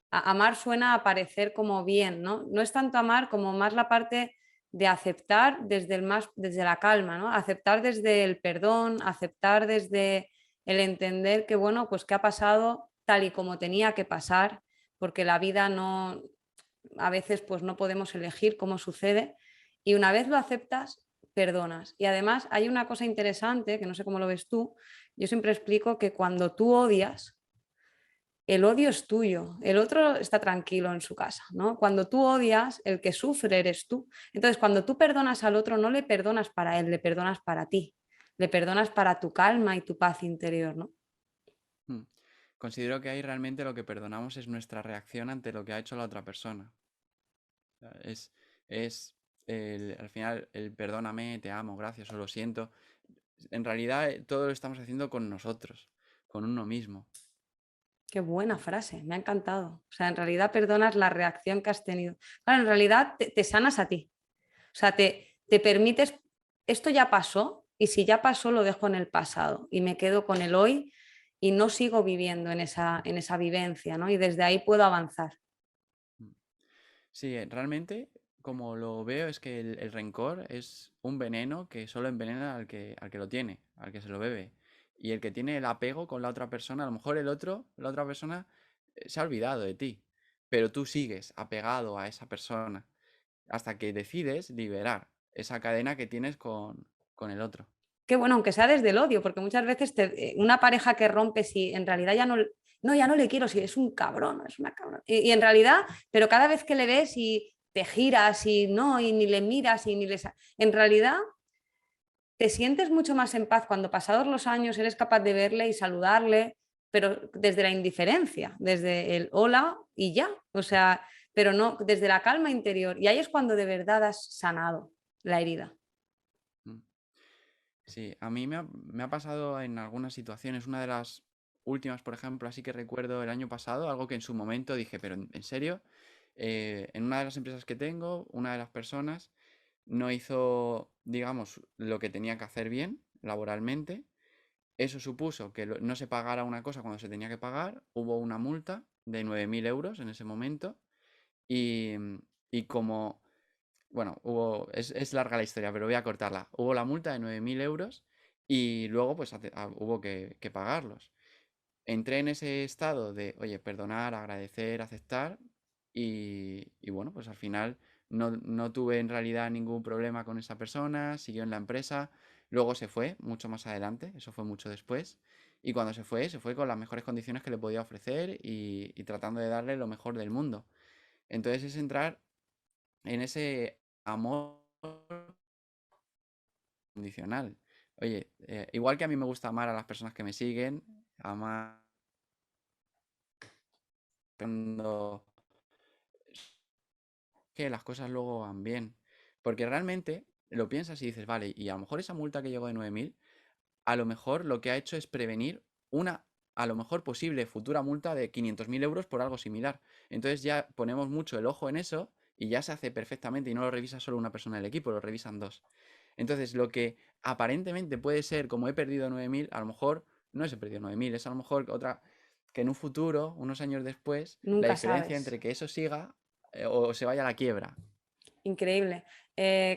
amar suena a parecer como bien, ¿no? No es tanto amar como más la parte de aceptar desde la calma, ¿no? Aceptar desde el perdón, aceptar desde el entender que, bueno, pues que ha pasado tal y como tenía que pasar, porque la vida no, a veces pues no podemos elegir cómo sucede y una vez lo aceptas, perdonas. Y además hay una cosa interesante, que no sé cómo lo ves tú, yo siempre explico que cuando tú odias, el odio es tuyo, el otro está tranquilo en su casa, ¿no? Cuando tú odias, el que sufre eres tú. Entonces, cuando tú perdonas al otro, no le perdonas para él, le perdonas para ti, le perdonas para tu calma y tu paz interior, ¿no? Mm. Considero que ahí realmente lo que perdonamos es nuestra reacción ante lo que ha hecho la otra persona. O sea, es al final el perdóname, te amo, gracias o lo siento. En realidad todo lo estamos haciendo con nosotros, con uno mismo. Qué buena frase, me ha encantado. O sea, en realidad perdonas la reacción que has tenido. Claro, en realidad te sanas a ti. O sea, te permites, esto ya pasó y si ya pasó lo dejo en el pasado y me quedo con el hoy y no sigo viviendo en esa vivencia, ¿no? Y desde ahí puedo avanzar. Mm. Sí, realmente, como lo veo, es que el rencor es un veneno que solo envenena al que lo tiene, al que se lo bebe. Y el que tiene el apego con la otra persona, a lo mejor la otra persona se ha olvidado de ti, pero tú sigues apegado a esa persona hasta que decides liberar esa cadena que tienes con el otro. Qué bueno, aunque sea desde el odio, porque muchas veces una pareja que rompe si en realidad ya no, no, ya no le quiero, si es un cabrón, es una cabrón. Y en realidad, pero cada vez que le ves y te giras y no, y ni le miras y ni les... En realidad te sientes mucho más en paz cuando pasados los años eres capaz de verle y saludarle, pero desde la indiferencia, desde el hola y ya, o sea, pero no desde la calma interior. Y ahí es cuando de verdad has sanado la herida. Mm. Sí, a mí me ha pasado en algunas situaciones, una de las últimas, por ejemplo, así que recuerdo el año pasado, algo que en su momento dije, pero en serio, en una de las empresas que tengo, una de las personas no hizo, digamos, lo que tenía que hacer bien laboralmente Eso supuso que no se pagara una cosa cuando se tenía que pagar. Hubo una multa de 9.000 euros en ese momento. Y, y como, bueno, es larga la historia, pero voy a cortarla. Hubo la multa de 9.000 euros y luego pues hubo que pagarlos. Entré en ese estado de, oye, perdonar, agradecer, aceptar y bueno, pues al final no tuve en realidad ningún problema con esa persona, siguió en la empresa, luego se fue mucho más adelante, eso fue mucho después, y cuando se fue con las mejores condiciones que le podía ofrecer y tratando de darle lo mejor del mundo. Entonces es entrar en ese amor condicional. Oye, igual que a mí me gusta amar a las personas que me siguen, amar cuando que las cosas luego van bien. Porque realmente lo piensas y dices, vale, y a lo mejor esa multa que llegó de 9.000, a lo mejor lo que ha hecho es prevenir una, a lo mejor posible futura multa de 500.000 euros por algo similar. Entonces ya ponemos mucho el ojo en eso y ya se hace perfectamente y no lo revisa solo una persona del equipo, lo revisan dos. Entonces lo que aparentemente puede ser como he perdido 9.000, a lo mejor no es he perdido 9.000, es a lo mejor otra que en un futuro, unos años después, la Nunca diferencia sabes. entre que eso siga o se vaya a la quiebra. Increíble.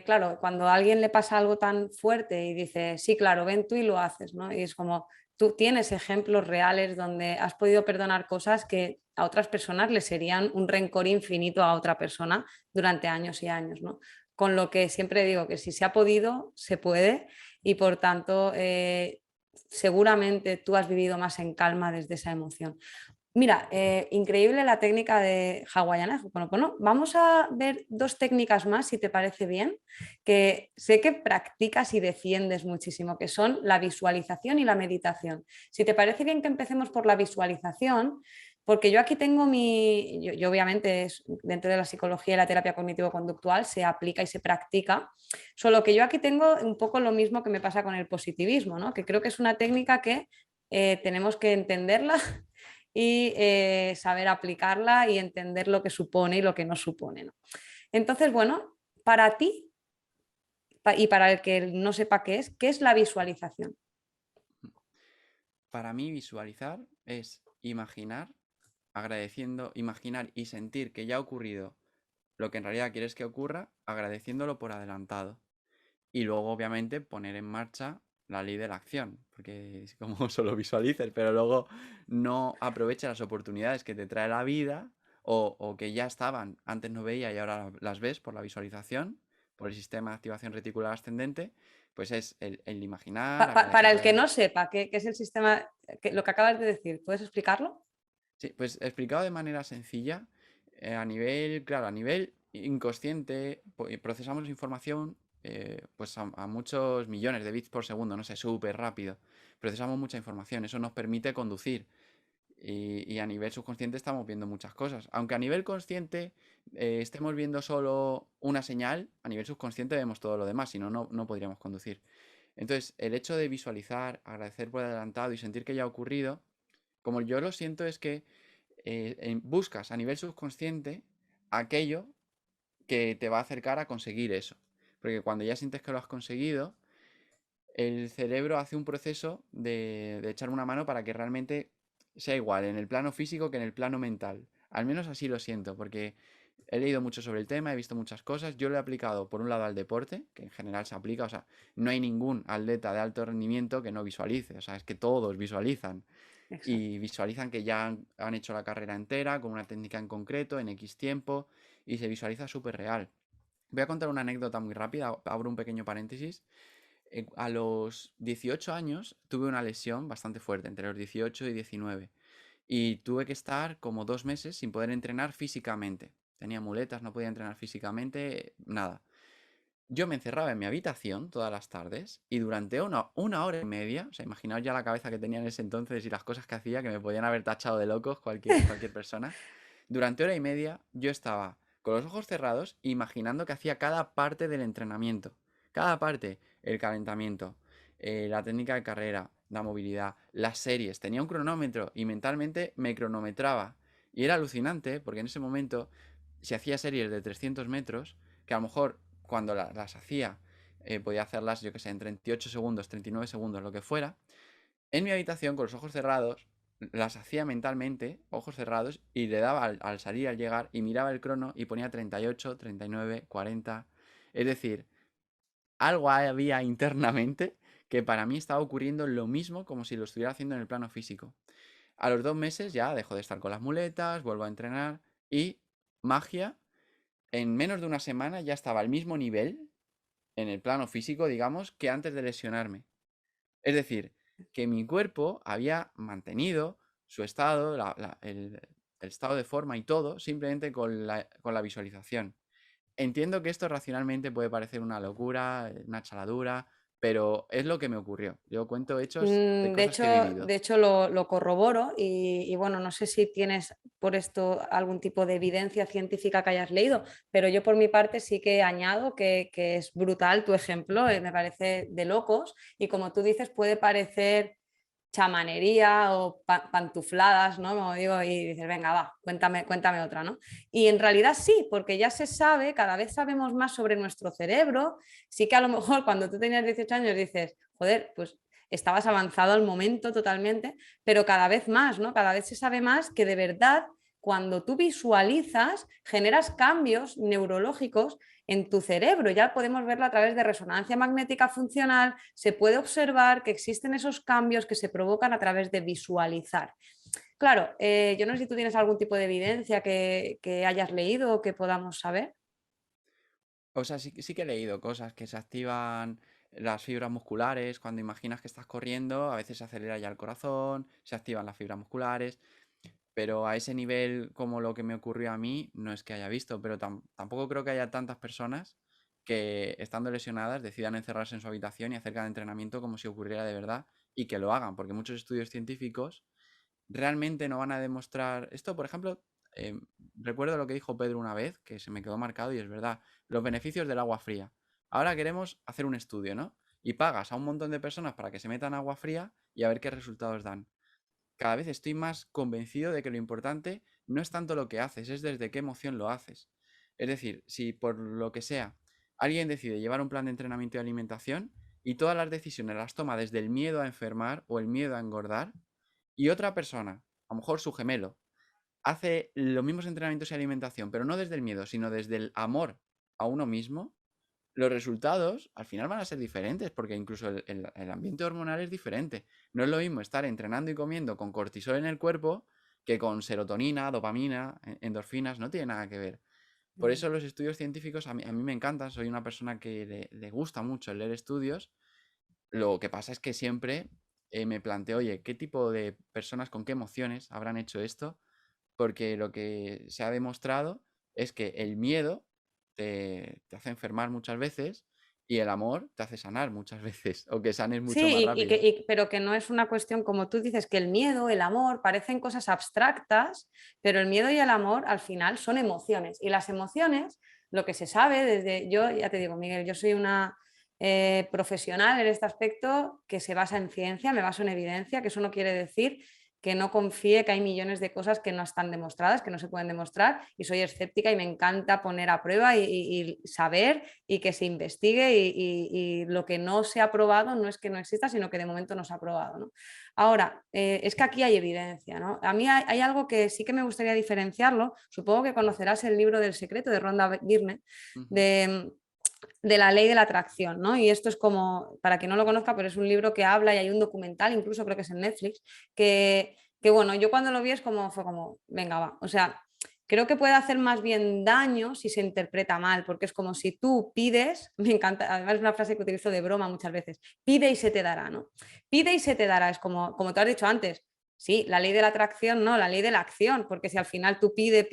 Claro, cuando a alguien le pasa algo tan fuerte y dice, sí, claro, ven tú y lo haces, ¿no? Y es como, tú tienes ejemplos reales donde has podido perdonar cosas que a otras personas le serían un rencor infinito a otra persona durante años y años, ¿no? Con lo que siempre digo que si se ha podido, se puede y por tanto, seguramente tú has vivido más en calma desde esa emoción. Mira, increíble la técnica de hawaiana de Ho'oponopono. Vamos a ver dos técnicas más, si te parece bien, que sé que practicas y defiendes muchísimo, que son la visualización y la meditación. Si te parece bien que empecemos por la visualización, porque yo aquí tengo yo obviamente dentro de la psicología y la terapia cognitivo-conductual se aplica y se practica, solo que yo aquí tengo un poco lo mismo que me pasa con el positivismo, ¿no? Que creo que es una técnica que tenemos que entenderla y saber aplicarla y entender lo que supone y lo que no supone, ¿no? Entonces, bueno, para ti y para el que no sepa qué es la visualización? Para mí visualizar es imaginar, agradeciendo, imaginar y sentir que ya ha ocurrido lo que en realidad quieres que ocurra, agradeciéndolo por adelantado. Y luego, obviamente, poner en marcha la ley de la acción, porque es como solo visualices, pero luego no aprovecha las oportunidades que te trae la vida o que ya estaban, antes no veía y ahora las ves por la visualización, por el sistema de activación reticular ascendente, pues es el imaginar, Para agradecer el por que adelantado. no sepa qué es el sistema, lo que acabas de decir, ¿puedes explicarlo? Sí, pues explicado de manera sencilla, a nivel, claro, a nivel inconsciente, procesamos información pues a muchos millones de bits por segundo, no sé, súper rápido. Procesamos mucha información, eso nos permite conducir. Y a nivel subconsciente estamos viendo muchas cosas. Aunque a nivel consciente estemos viendo solo una señal, a nivel subconsciente vemos todo lo demás, si no, no podríamos conducir. Entonces, el hecho de visualizar, agradecer por adelantado y sentir que ya ha ocurrido, como yo lo siento es que buscas a nivel subconsciente aquello que te va a acercar a conseguir eso. Porque cuando ya sientes que lo has conseguido, el cerebro hace un proceso de echar una mano para que realmente sea igual en el plano físico que en el plano mental. Al menos así lo siento, porque he leído mucho sobre el tema, he visto muchas cosas. Yo lo he aplicado por un lado al deporte, que en general se aplica, o sea, no hay ningún atleta de alto rendimiento que no visualice, o sea, es que todos visualizan Exacto. y visualizan que ya han hecho la carrera entera con una técnica en concreto, en X tiempo, y se visualiza súper real. Voy a contar una anécdota muy rápida, abro un pequeño paréntesis. A los 18 años tuve una lesión bastante fuerte, entre los 18 y 19, y tuve que estar como 2 meses sin poder entrenar físicamente. Tenía muletas, no podía entrenar físicamente, nada. Yo me encerraba en mi habitación todas las tardes y durante una hora y media, o sea, imaginaos ya la cabeza que tenía en ese entonces y las cosas que hacía, que me podían haber tachado de locos cualquier persona, durante hora y media yo estaba con los ojos cerrados imaginando que hacía cada parte del entrenamiento. Cada parte, el calentamiento, la técnica de carrera, la movilidad, las series. Tenía un cronómetro y mentalmente me cronometraba. Y era alucinante porque en ese momento, si hacía series de 300 metros, que a lo mejor cuando las hacía podía hacerlas, yo que sé, en 38 segundos, 39 segundos, lo que fuera, en mi habitación con los ojos cerrados, las hacía mentalmente, ojos cerrados, y le daba al salir, al llegar, y miraba el crono y ponía 38, 39, 40. Es decir, algo había internamente que para mí estaba ocurriendo lo mismo como si lo estuviera haciendo en el plano físico. A los 2 meses ya dejo de estar con las muletas, vuelvo a entrenar y magia, en menos de una semana ya estaba al mismo nivel en el plano físico, digamos, que antes de lesionarme. Es decir, que mi cuerpo había mantenido su estado, el estado de forma y todo, simplemente con la visualización. Entiendo que esto racionalmente puede parecer una locura, una chaladura, pero es lo que me ocurrió. Yo cuento hechos de De cosas que he hecho, vivido. lo corroboro y bueno, no sé si tienes por esto algún tipo de evidencia científica que hayas leído, pero yo por mi parte sí que añado que es brutal tu ejemplo, me parece de locos y como tú dices puede parecer chamanería o pantufladas, ¿no? Como digo, y dices, venga, va, cuéntame otra, ¿no? Y en realidad sí, porque ya se sabe, cada vez sabemos más sobre nuestro cerebro, sí que a lo mejor cuando tú tenías 18 años dices, joder, pues estabas avanzado al momento totalmente, pero cada vez más, ¿no? Cada vez se sabe más que de verdad cuando tú visualizas generas cambios neurológicos en tu cerebro. Ya podemos verlo a través de resonancia magnética funcional, se puede observar que existen esos cambios que se provocan a través de visualizar. Claro, yo no sé si tú tienes algún tipo de evidencia que hayas leído o que podamos saber. O sea, sí que he leído cosas que se activan las fibras musculares cuando imaginas que estás corriendo, a veces se acelera ya el corazón, se activan las fibras musculares, pero a ese nivel como lo que me ocurrió a mí, no es que haya visto, pero tampoco creo que haya tantas personas que estando lesionadas decidan encerrarse en su habitación y hacer cada entrenamiento como si ocurriera de verdad y que lo hagan, porque muchos estudios científicos realmente no van a demostrar esto. Por ejemplo, eh, recuerdo lo que dijo Pedro una vez, que se me quedó marcado y es verdad, los beneficios del agua fría. Ahora queremos hacer un estudio, ¿no? Y pagas a un montón de personas para que se metan agua fría y a ver qué resultados dan. Cada vez estoy más convencido de que lo importante no es tanto lo que haces, es desde qué emoción lo haces. Es decir, si por lo que sea alguien decide llevar un plan de entrenamiento y alimentación y todas las decisiones las toma desde el miedo a enfermar o el miedo a engordar, y otra persona, a lo mejor su gemelo, hace los mismos entrenamientos y alimentación, pero no desde el miedo, sino desde el amor a uno mismo, los resultados al final van a ser diferentes, porque incluso el ambiente hormonal es diferente. No es lo mismo estar entrenando y comiendo con cortisol en el cuerpo que con serotonina, dopamina, endorfinas, no tiene nada que ver. Por Mm. eso los estudios científicos a mí me encantan, soy una persona que le gusta mucho el leer estudios. Lo que pasa es que siempre me planteo, oye, ¿qué tipo de personas con qué emociones habrán hecho esto? Porque lo que se ha demostrado es que el miedo te hace enfermar muchas veces y el amor te hace sanar muchas veces, o que sanes mucho más Sí, rápido. pero que no es una cuestión, como tú dices, que el miedo, el amor, parecen cosas abstractas, pero el miedo y el amor al final son emociones. Y las emociones, lo que se sabe desde, yo ya te digo, Miguel, yo soy una profesional en este aspecto que se basa en ciencia, me baso en evidencia, que eso no quiere decir que no confíe que hay millones de cosas que no están demostradas, que no se pueden demostrar, y soy escéptica y me encanta poner a prueba y saber y que se investigue y lo que no se ha probado no es que no exista, sino que de momento no se ha probado, ¿no? Ahora, es que aquí hay evidencia, ¿no? A mí hay algo que sí que me gustaría diferenciarlo, supongo que conocerás el libro del secreto de Rhonda Byrne, Ujú. de la ley de la atracción, ¿no? Y esto es como, para quien no lo conozca, pero es un libro que habla y hay un documental, incluso creo que es en Netflix, que bueno, yo cuando lo vi es como, fue como, venga, va, o sea, creo que puede hacer más bien daño si se interpreta mal, porque es como si tú pides, me encanta, además es una frase que utilizo de broma muchas veces, pide y se te dará, ¿no? Pide y se te dará, es como te has dicho antes, sí, la ley de la atracción, no, la ley de la acción, porque si al final tú pide,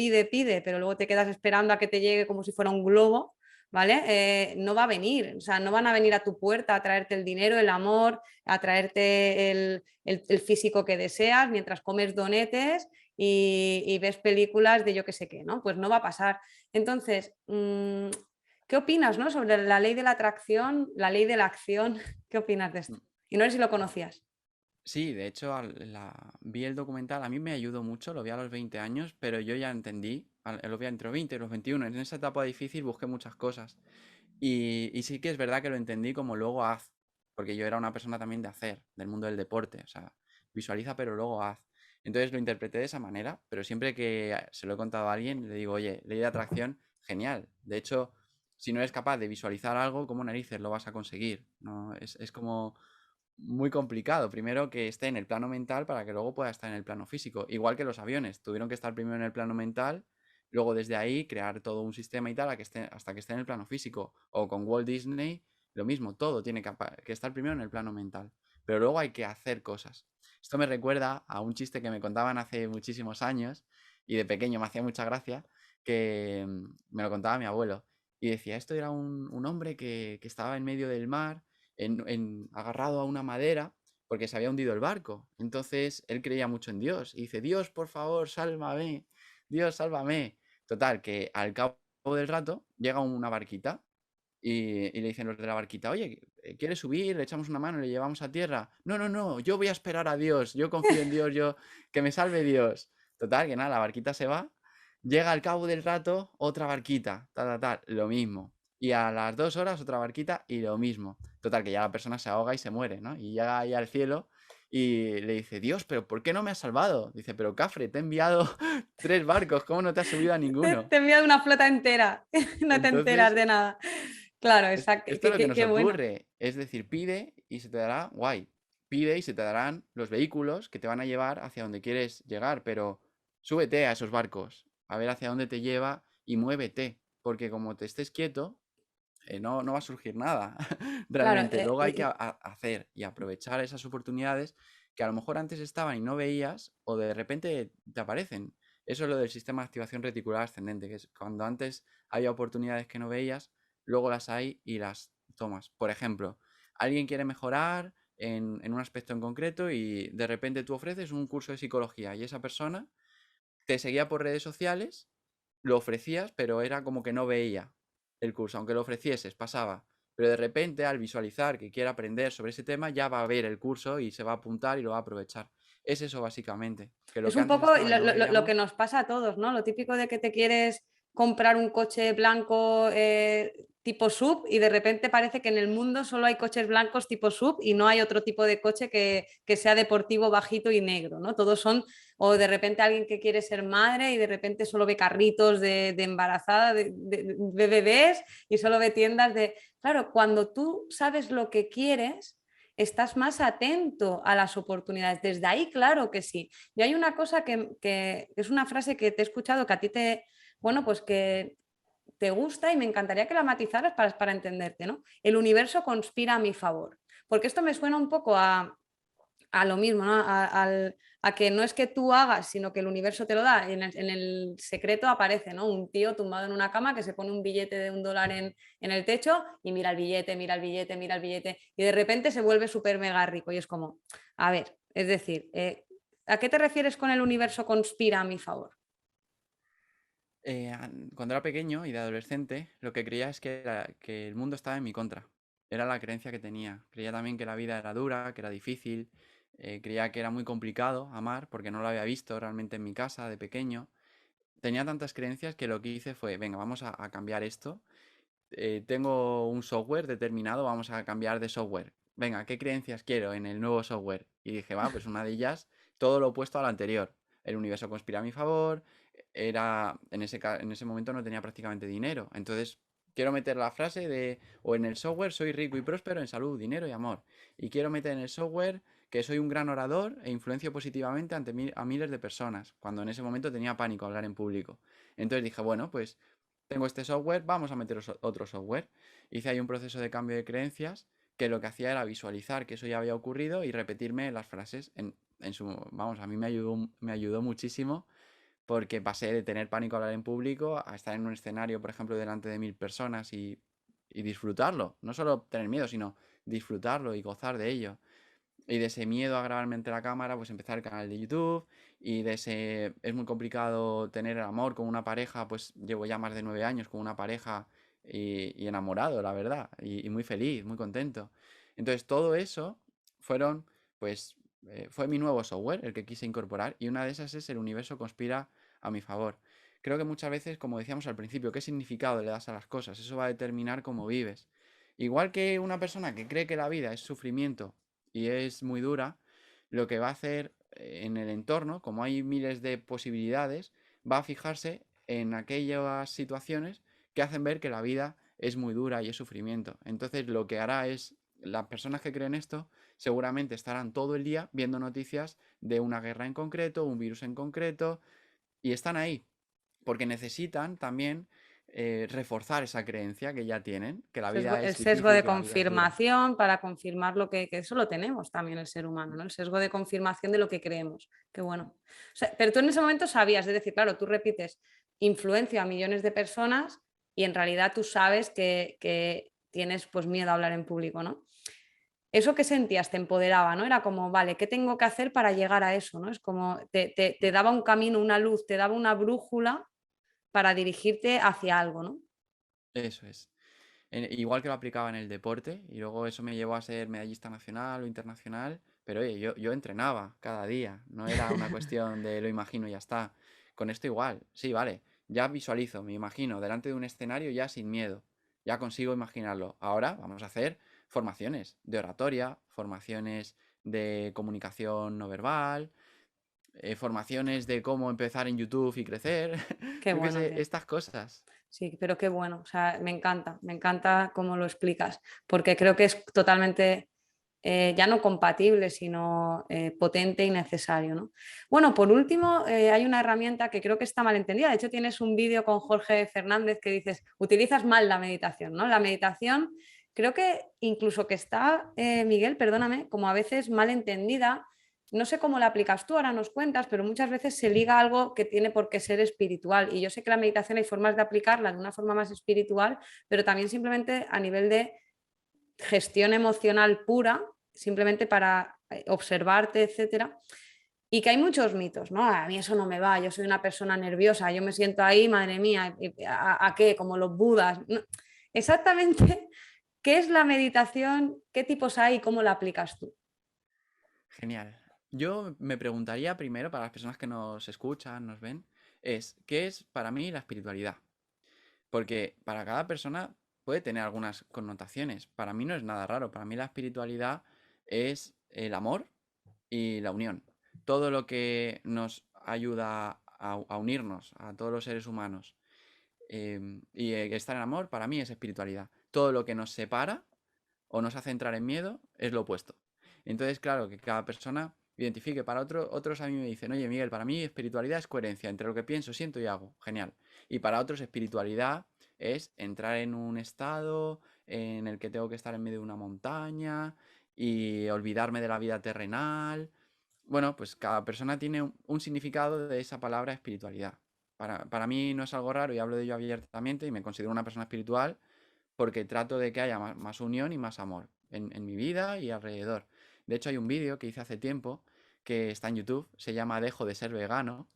pero luego te quedas esperando a que te llegue como si fuera un globo, ¿vale? No va a venir, o sea, no van a venir a tu puerta a traerte el dinero, el amor, a traerte el físico que deseas mientras comes donetes y ves películas de yo que sé qué, ¿no? Pues no va a pasar. Entonces, ¿qué opinas, no? Sobre la ley de la atracción, la ley de la acción, ¿qué opinas de esto? Mm. Y no sé si lo conocías. Sí, de hecho vi el documental, a mí me ayudó mucho, lo vi a los 20 años, pero yo ya entendí, lo vi entre los 20 y los 21, en esa etapa difícil busqué muchas cosas y sí que es verdad que lo entendí como luego haz. porque yo era una persona también de hacer, del mundo del deporte, o sea, visualiza pero luego haz. Entonces lo interpreté de esa manera, pero siempre que se lo he contado a alguien, le digo, oye, ley de atracción, genial. De hecho, si no eres capaz de visualizar algo, ¿cómo narices lo vas a conseguir? ¿No? Es como muy complicado. Primero que esté en el plano mental para que luego pueda estar en el plano físico. Igual que los aviones, tuvieron que estar primero en el plano mental, luego desde ahí crear todo un sistema y tal hasta que esté en el plano físico. O con Walt Disney, lo mismo, todo tiene que estar primero en el plano mental. Pero luego hay que hacer cosas. Esto me recuerda a un chiste que me contaban hace muchísimos años y de pequeño me hacía mucha gracia, que me lo contaba mi abuelo. Y decía, esto era un hombre que estaba en medio del mar agarrado a una madera porque se había hundido el barco. Entonces él creía mucho en Dios y dice, Dios, por favor, sálvame, Dios, sálvame. Total, que al cabo del rato llega una barquita y le dicen los de la barquita, oye, ¿quieres subir? Le echamos una mano, le llevamos a tierra. No, no, no, yo voy a esperar a Dios, yo confío en Dios, que me salve Dios. Total, que nada, la barquita se va, llega al cabo del rato otra barquita, lo mismo. Y a las 2 horas otra barquita y lo mismo. Total, que ya la persona se ahoga y se muere, ¿no? Y llega ahí al cielo y le dice, Dios, pero ¿por qué no me has salvado? Dice, pero Cafre, te he enviado 3 barcos, ¿cómo no te has subido a ninguno? Te he enviado una flota entera, no te enteras Entonces, de nada. Claro, exacto, esto es lo que nos qué bueno. ocurre. Es decir, pide y se te dará, guay. Pide y se te darán los vehículos que te van a llevar hacia donde quieres llegar, pero súbete a esos barcos, a ver hacia dónde te lleva y muévete, porque como te estés quieto, no va a surgir nada Claro, realmente. Luego hay que hacer y aprovechar esas oportunidades que a lo mejor antes estaban y no veías o de repente te aparecen. Eso es lo del sistema de activación reticular ascendente, que es cuando antes había oportunidades que no veías, luego las hay y las tomas. Por ejemplo, alguien quiere mejorar en un aspecto en concreto y de repente tú ofreces un curso de psicología y esa persona te seguía por redes sociales, lo ofrecías, pero era como que no veía el curso, aunque lo ofrecieses, pasaba. Pero de repente, al visualizar que quiere aprender sobre ese tema, ya va a ver el curso y se va a apuntar y lo va a aprovechar. Es eso básicamente, que lo es que un antes poco estaba y no lo que veíamos. nos pasa a todos, ¿no? Lo típico de que te quieres comprar un coche blanco tipo sub y de repente parece que en el mundo solo hay coches blancos tipo sub y no hay otro tipo de coche que sea deportivo, bajito y negro, ¿no? Todos son, o de repente alguien que quiere ser madre y de repente solo ve carritos de embarazada, de bebés y solo ve tiendas de... Claro, cuando tú sabes lo que quieres, estás más atento a las oportunidades. Desde ahí, claro que sí. Y hay una cosa que es una frase que te he escuchado que a ti te, bueno, pues que te gusta y me encantaría que la matizaras para entenderte, ¿no? El universo conspira a mi favor. Porque esto me suena un poco a lo mismo, ¿no? A que no es que tú hagas, sino que el universo te lo da. En el secreto aparece, ¿no? Un tío tumbado en una cama que se pone un billete de $1 en el techo y mira el billete, mira el billete, mira el billete y de repente se vuelve súper mega rico y es como, a ver, es decir, ¿a qué te refieres con el universo conspira a mi favor? Cuando era pequeño y de adolescente, lo que creía es que el mundo estaba en mi contra. Era la creencia que tenía. Creía también que la vida era dura, que era difícil. Creía que era muy complicado amar porque no lo había visto realmente en mi casa de pequeño. Tenía tantas creencias que lo que hice fue, venga, vamos a cambiar esto. Tengo un software determinado, vamos a cambiar de software. Venga, ¿qué creencias quiero en el nuevo software? Y dije, va, pues una de ellas, todo lo opuesto a lo anterior. El universo conspira a mi favor, en ese momento no tenía prácticamente dinero. Entonces, quiero meter la frase de, o en el software soy rico y próspero en salud, dinero y amor. Y quiero meter en el software que soy un gran orador e influencio positivamente a miles de personas, cuando en ese momento tenía pánico a hablar en público. Entonces dije, bueno, pues tengo este software, vamos a meter otro software. Hice ahí un proceso de cambio de creencias que lo que hacía era visualizar que eso ya había ocurrido y repetirme las frases vamos, a mí me ayudó muchísimo porque pasé de tener pánico a hablar en público a estar en un escenario, por ejemplo, delante de 1000 personas y disfrutarlo. No solo tener miedo, sino disfrutarlo y gozar de ello. Y de ese miedo a grabarme ante la cámara, pues empezar el canal de YouTube. Y de ese es muy complicado tener el amor con una pareja, pues llevo ya más de 9 años con una pareja y enamorado, la verdad. Y muy feliz, muy contento. Entonces todo eso fueron, pues, fue mi nuevo software, el que quise incorporar. Y una de esas es el universo conspira a mi favor. Creo que muchas veces, como decíamos al principio, ¿qué significado le das a las cosas? Eso va a determinar cómo vives. Igual que una persona que cree que la vida es sufrimiento y es muy dura, lo que va a hacer en el entorno, como hay miles de posibilidades, va a fijarse en aquellas situaciones que hacen ver que la vida es muy dura y es sufrimiento. Entonces lo que hará es, las personas que creen esto seguramente estarán todo el día viendo noticias de una guerra en concreto, un virus en concreto, y están ahí porque necesitan también reforzar esa creencia que ya tienen, que la vida El es sesgo difícil, de que la vida es dura. confirmación para confirmar lo que eso lo tenemos también el ser humano, ¿no? El sesgo de confirmación de lo que creemos. Qué bueno. O sea, pero tú en ese momento sabías, es decir, claro, tú repites influencio a millones de personas y en realidad tú sabes que tienes pues miedo a hablar en público, ¿no? Eso que sentías te empoderaba, ¿no? Era como, vale, ¿qué tengo que hacer para llegar a eso? ¿No? Es como, te daba un camino, una luz, te daba una brújula para dirigirte hacia algo, ¿no? Eso es. Igual que lo aplicaba en el deporte, y luego eso me llevó a ser medallista nacional o internacional, pero oye, yo entrenaba cada día, no era una cuestión de lo imagino y ya está. Con esto igual, sí, vale, ya visualizo, me imagino, delante de un escenario ya sin miedo, ya consigo imaginarlo. Ahora vamos a hacer formaciones de oratoria, formaciones de comunicación no verbal, formaciones de cómo empezar en YouTube y crecer, Qué yo qué bueno, sé, tío. estas cosas. Sí, pero qué bueno, o sea, me encanta cómo lo explicas, porque creo que es totalmente, ya no compatible, sino potente y necesario, ¿no? Bueno, por último, hay una herramienta que creo que está mal entendida. De hecho, tienes un vídeo con Jorge Fernández que dices, utilizas mal la meditación, ¿no? La meditación, creo que incluso que está, Miguel, perdóname, como a veces mal entendida. No sé cómo la aplicas tú, ahora nos cuentas, pero muchas veces se liga a algo que tiene por qué ser espiritual. Y yo sé que la meditación hay formas de aplicarla de una forma más espiritual, pero también simplemente a nivel de gestión emocional pura, simplemente para observarte, etcétera. Y que hay muchos mitos, ¿no? A mí eso no me va, yo soy una persona nerviosa, yo me siento ahí, madre mía, ¿a qué? Como los budas. No. Exactamente, ¿qué es la meditación? ¿Qué tipos hay y cómo la aplicas tú? Genial. Yo me preguntaría primero, para las personas que nos escuchan, nos ven, ¿qué es para mí la espiritualidad? Porque para cada persona puede tener algunas connotaciones. Para mí no es nada raro. Para mí la espiritualidad es el amor y la unión. Todo lo que nos ayuda a unirnos a todos los seres humanos estar en amor, para mí es espiritualidad. Todo lo que nos separa o nos hace entrar en miedo es lo opuesto. Entonces, claro, que cada persona identifique para otros a mí me dicen, oye Miguel, para mí espiritualidad es coherencia entre lo que pienso, siento y hago. Genial. Y para otros espiritualidad es entrar en un estado en el que tengo que estar en medio de una montaña y olvidarme de la vida terrenal. Bueno, pues cada persona tiene un significado de esa palabra espiritualidad. Para mí no es algo raro y hablo de ello abiertamente y me considero una persona espiritual porque trato de que haya más unión y más amor en mi vida y alrededor. De hecho, hay un vídeo que hice hace tiempo que está en YouTube, se llama Dejo de ser vegano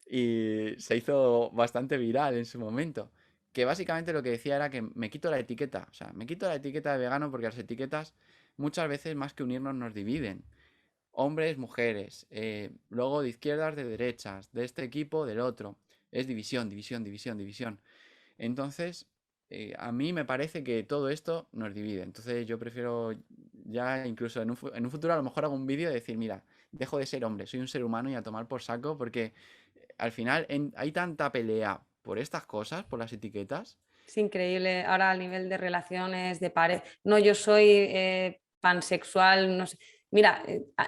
y se hizo bastante viral en su momento. Que básicamente lo que decía era que me quito la etiqueta, o sea, me quito la etiqueta de vegano porque las etiquetas muchas veces más que unirnos nos dividen. Hombres, mujeres, luego de izquierdas, de derechas, de este equipo, del otro. Es división, división, división, división. Entonces, a mí me parece que todo esto nos divide. Entonces yo prefiero ya incluso en un futuro a lo mejor hago un vídeo de decir, mira, dejo de ser hombre, soy un ser humano y a tomar por saco porque al final hay tanta pelea por estas cosas, por las etiquetas. Es increíble ahora a nivel de relaciones, de pareja. No, yo soy pansexual, no sé. Mira,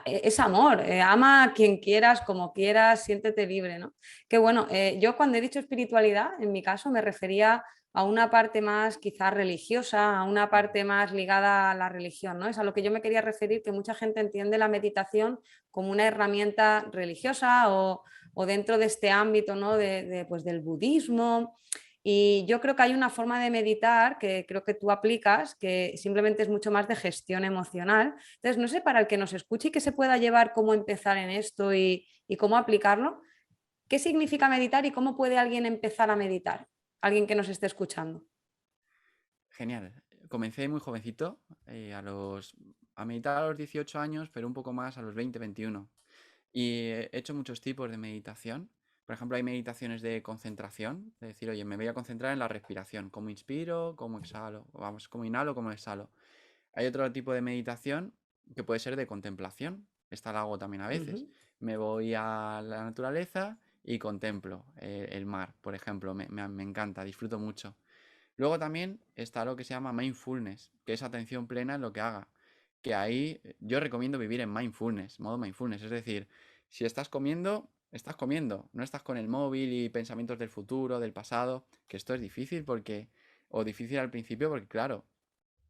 es amor, ama a quien quieras, como quieras, siéntete libre, ¿no? Qué bueno, yo cuando he dicho espiritualidad, en mi caso me refería a una parte más quizás religiosa, a una parte más ligada a la religión, ¿no? Es a lo que yo me quería referir, que mucha gente entiende la meditación como una herramienta religiosa o dentro de este ámbito, ¿no? Pues del budismo. Y yo creo que hay una forma de meditar que creo que tú aplicas, que simplemente es mucho más de gestión emocional. Entonces, no sé, para el que nos escuche y que se pueda llevar cómo empezar en esto y cómo aplicarlo, ¿qué significa meditar y cómo puede alguien empezar a meditar? Alguien que nos esté escuchando. Genial. Comencé muy jovencito, a meditar a los 18 años, pero un poco más a los 20, 21. Y he hecho muchos tipos de meditación, Por ejemplo, hay meditaciones de concentración, de decir, oye, me voy a concentrar en la respiración, cómo inspiro, cómo exhalo, vamos, cómo inhalo, cómo exhalo. Hay otro tipo de meditación que puede ser de contemplación. Esta la hago también a veces. Ujú. Me voy a la naturaleza y contemplo el mar, por ejemplo. Me encanta, disfruto mucho. Luego también está lo que se llama mindfulness, que es atención plena en lo que haga. Que ahí yo recomiendo vivir en mindfulness, modo mindfulness. Es decir, si estás comiendo. No estás con el móvil y pensamientos del futuro, del pasado. Que esto es difícil o difícil al principio porque, claro,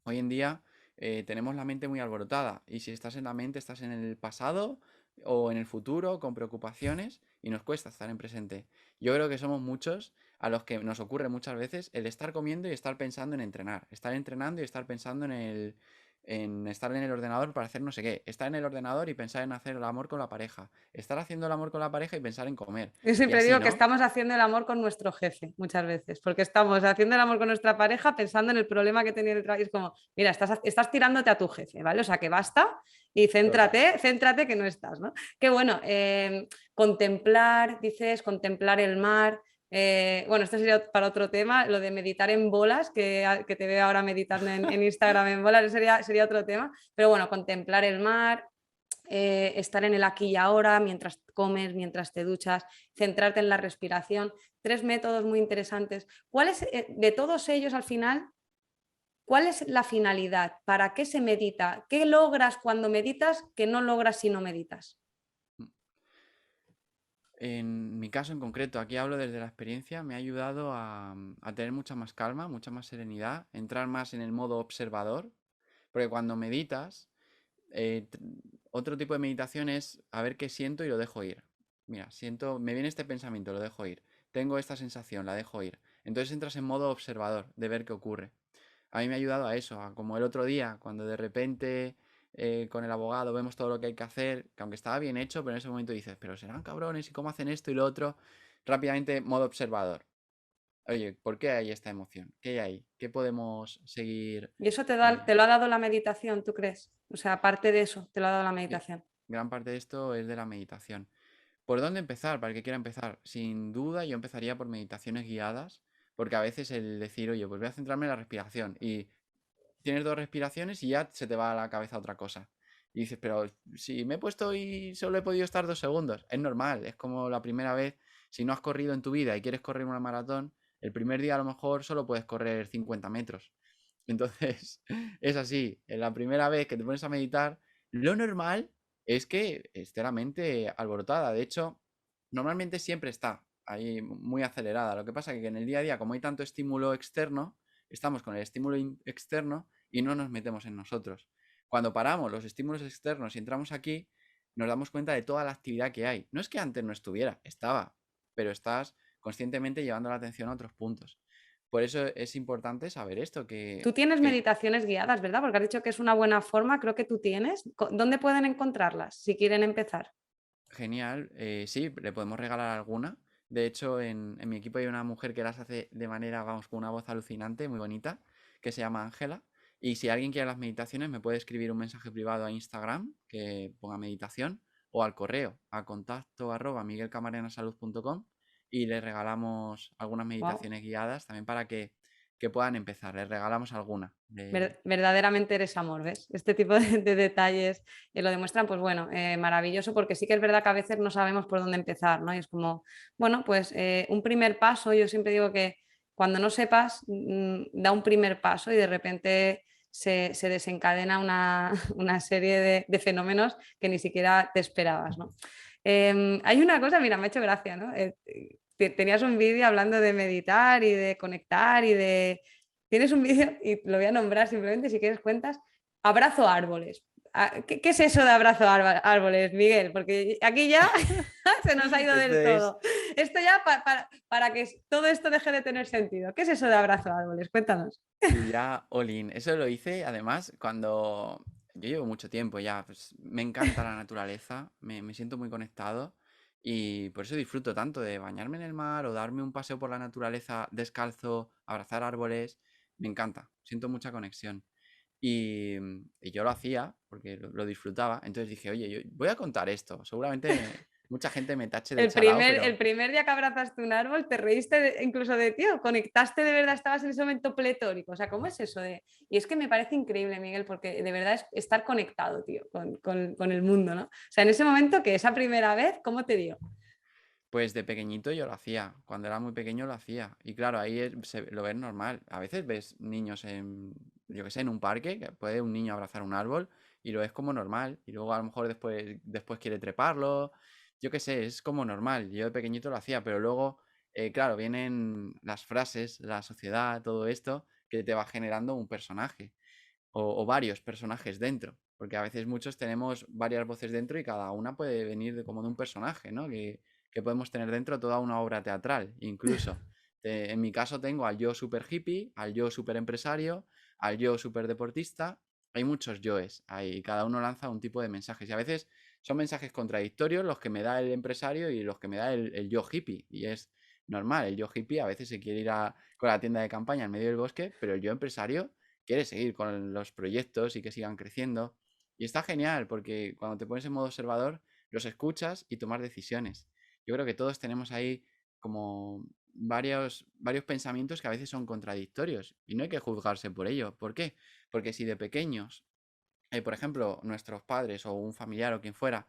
hoy en día tenemos la mente muy alborotada y si estás en la mente estás en el pasado o en el futuro con preocupaciones y nos cuesta estar en presente. Yo creo que somos muchos a los que nos ocurre muchas veces el estar comiendo y estar pensando en entrenar, estar entrenando y estar pensando en estar en el ordenador para hacer no sé qué, estar en el ordenador y pensar en hacer el amor con la pareja, estar haciendo el amor con la pareja y pensar en comer Yo y siempre así, digo que ¿no? estamos haciendo el amor con nuestro jefe muchas veces, porque estamos haciendo el amor con nuestra pareja pensando en el problema que tenía el trabajo. Es como, mira, estás tirándote a tu jefe, ¿vale? O sea, que basta y Total. céntrate que no estás, ¿no? Qué bueno, contemplar, dices, contemplar el mar. Bueno, esto sería para otro tema, lo de meditar en bolas, que te veo ahora meditando en Instagram en bolas, sería otro tema. Pero bueno, contemplar el mar, estar en el aquí y ahora, mientras comes, mientras te duchas, centrarte en la respiración. 3 métodos muy interesantes. ¿Cuál es, de todos ellos al final, cuál es la finalidad? ¿Para qué se medita? ¿Qué logras cuando meditas que no logras si no meditas? En mi caso en concreto, aquí hablo desde la experiencia, me ha ayudado a tener mucha más calma, mucha más serenidad, entrar más en el modo observador, porque cuando meditas, eh, t- otro tipo de meditación es a ver qué siento y lo dejo ir. Mira, siento, me viene este pensamiento, lo dejo ir. Tengo esta sensación, la dejo ir. Entonces entras en modo observador, de ver qué ocurre. A mí me ha ayudado a eso, a como el otro día, cuando de repente con el abogado vemos todo lo que hay que hacer, que aunque estaba bien hecho, pero en ese momento dices, pero serán cabrones y cómo hacen esto y lo otro, rápidamente modo observador. Oye, ¿por qué hay esta emoción? ¿Qué hay ahí? ¿Qué podemos seguir? Y eso eh, te lo ha dado la meditación, ¿tú crees? O sea, aparte de eso, te lo ha dado la sí, meditación. gran parte de esto es de la meditación. ¿Por dónde empezar? Para el que quiera empezar. Sin duda, yo empezaría por meditaciones guiadas, porque a veces el decir, oye, pues voy a centrarme en la respiración y tienes dos respiraciones y ya se te va a la cabeza otra cosa. Y dices, pero si me he puesto y solo he podido estar 2 segundos, es normal, es como la primera vez, si no has corrido en tu vida y quieres correr una maratón, el primer día a lo mejor solo puedes correr 50 metros. Entonces, es así, en la primera vez que te pones a meditar, lo normal es que esté la mente alborotada. De hecho, normalmente siempre está ahí muy acelerada. Lo que pasa es que en el día a día, como hay tanto estímulo externo, estamos con el estímulo externo y no nos metemos en nosotros. Cuando paramos los estímulos externos y entramos aquí, nos damos cuenta de toda la actividad que hay. No es que antes no estuviera, estaba, pero estás conscientemente llevando la atención a otros puntos. Por eso es importante saber esto, Tú tienes que meditaciones guiadas, ¿verdad? Porque has dicho que es una buena forma, creo que tú tienes. ¿Dónde pueden encontrarlas si quieren empezar? genial, sí, le podemos regalar alguna. De hecho, en mi equipo hay una mujer que las hace de manera, vamos, con una voz alucinante, muy bonita, que se llama Ángela. Y si alguien quiere las meditaciones, me puede escribir un mensaje privado a Instagram que ponga meditación o al correo a contacto@miguelcamarenasalud.com y le regalamos algunas Wow. meditaciones guiadas también para que puedan empezar. Les regalamos alguna. Verdaderamente eres amor, ¿ves? Este tipo de detalles lo demuestran, pues bueno, maravilloso, porque sí que es verdad que a veces no sabemos por dónde empezar, ¿no? Y es como, bueno, pues un primer paso, yo siempre digo que cuando no sepas, da un primer paso y de repente se desencadena una serie de fenómenos que ni siquiera te esperabas, ¿no? Hay una cosa, mira, me ha hecho gracia, ¿no? Tenías un vídeo hablando de meditar y de conectar y de... Tienes un vídeo y lo voy a nombrar simplemente si quieres cuentas. Abrazo árboles. ¿Qué es eso de abrazo árboles, Miguel? Porque aquí ya se nos ha ido del Este es todo. Esto ya para que todo esto deje de tener sentido. ¿Qué es eso de abrazo árboles? Cuéntanos. Sí, ya, Olin. Eso lo hice además cuando yo llevo mucho tiempo ya, pues me encanta la naturaleza, me siento muy conectado y por eso disfruto tanto de bañarme en el mar o darme un paseo por la naturaleza descalzo, abrazar árboles, me encanta, siento mucha conexión. Y yo lo hacía porque lo disfrutaba, entonces dije, oye, yo voy a contar esto, seguramente mucha gente me tache de chalao, El pero primer día que abrazaste un árbol, te reíste incluso de ti, o conectaste de verdad, estabas en ese momento pletórico. O sea, ¿cómo es eso de...? Y es que me parece increíble, Miguel, porque de verdad es estar conectado, tío, con el mundo, ¿no? O sea, en ese momento que esa primera vez, ¿cómo te dio? pues de pequeñito yo lo hacía. Cuando era muy pequeño lo hacía. Y claro, ahí lo ves normal. A veces ves niños en, yo qué sé, en un parque, que puede un niño abrazar un árbol y lo ves como normal. Y luego a lo mejor después quiere treparlo. Yo qué sé, es como normal. Yo de pequeñito lo hacía, pero luego, claro, vienen las frases, la sociedad, todo esto, que te va generando un personaje o varios personajes dentro. Porque a veces muchos tenemos varias voces dentro y cada una puede venir como de un personaje, ¿no? Que podemos tener dentro toda una obra teatral, incluso. En mi caso tengo al yo super hippie, al yo super empresario, al yo super deportista. Hay muchos yoes ahí, cada uno lanza un tipo de mensajes y a veces son mensajes contradictorios los que me da el empresario y los que me da el yo hippie. Y es normal, el yo hippie a veces se quiere ir con la tienda de campaña en medio del bosque, pero el yo empresario quiere seguir con los proyectos y que sigan creciendo. Y está genial porque cuando te pones en modo observador, los escuchas y tomas decisiones. Yo creo que todos tenemos ahí como varios pensamientos que a veces son contradictorios y no hay que juzgarse por ello. ¿Por qué? Porque si de pequeños, por ejemplo, nuestros padres o un familiar o quien fuera,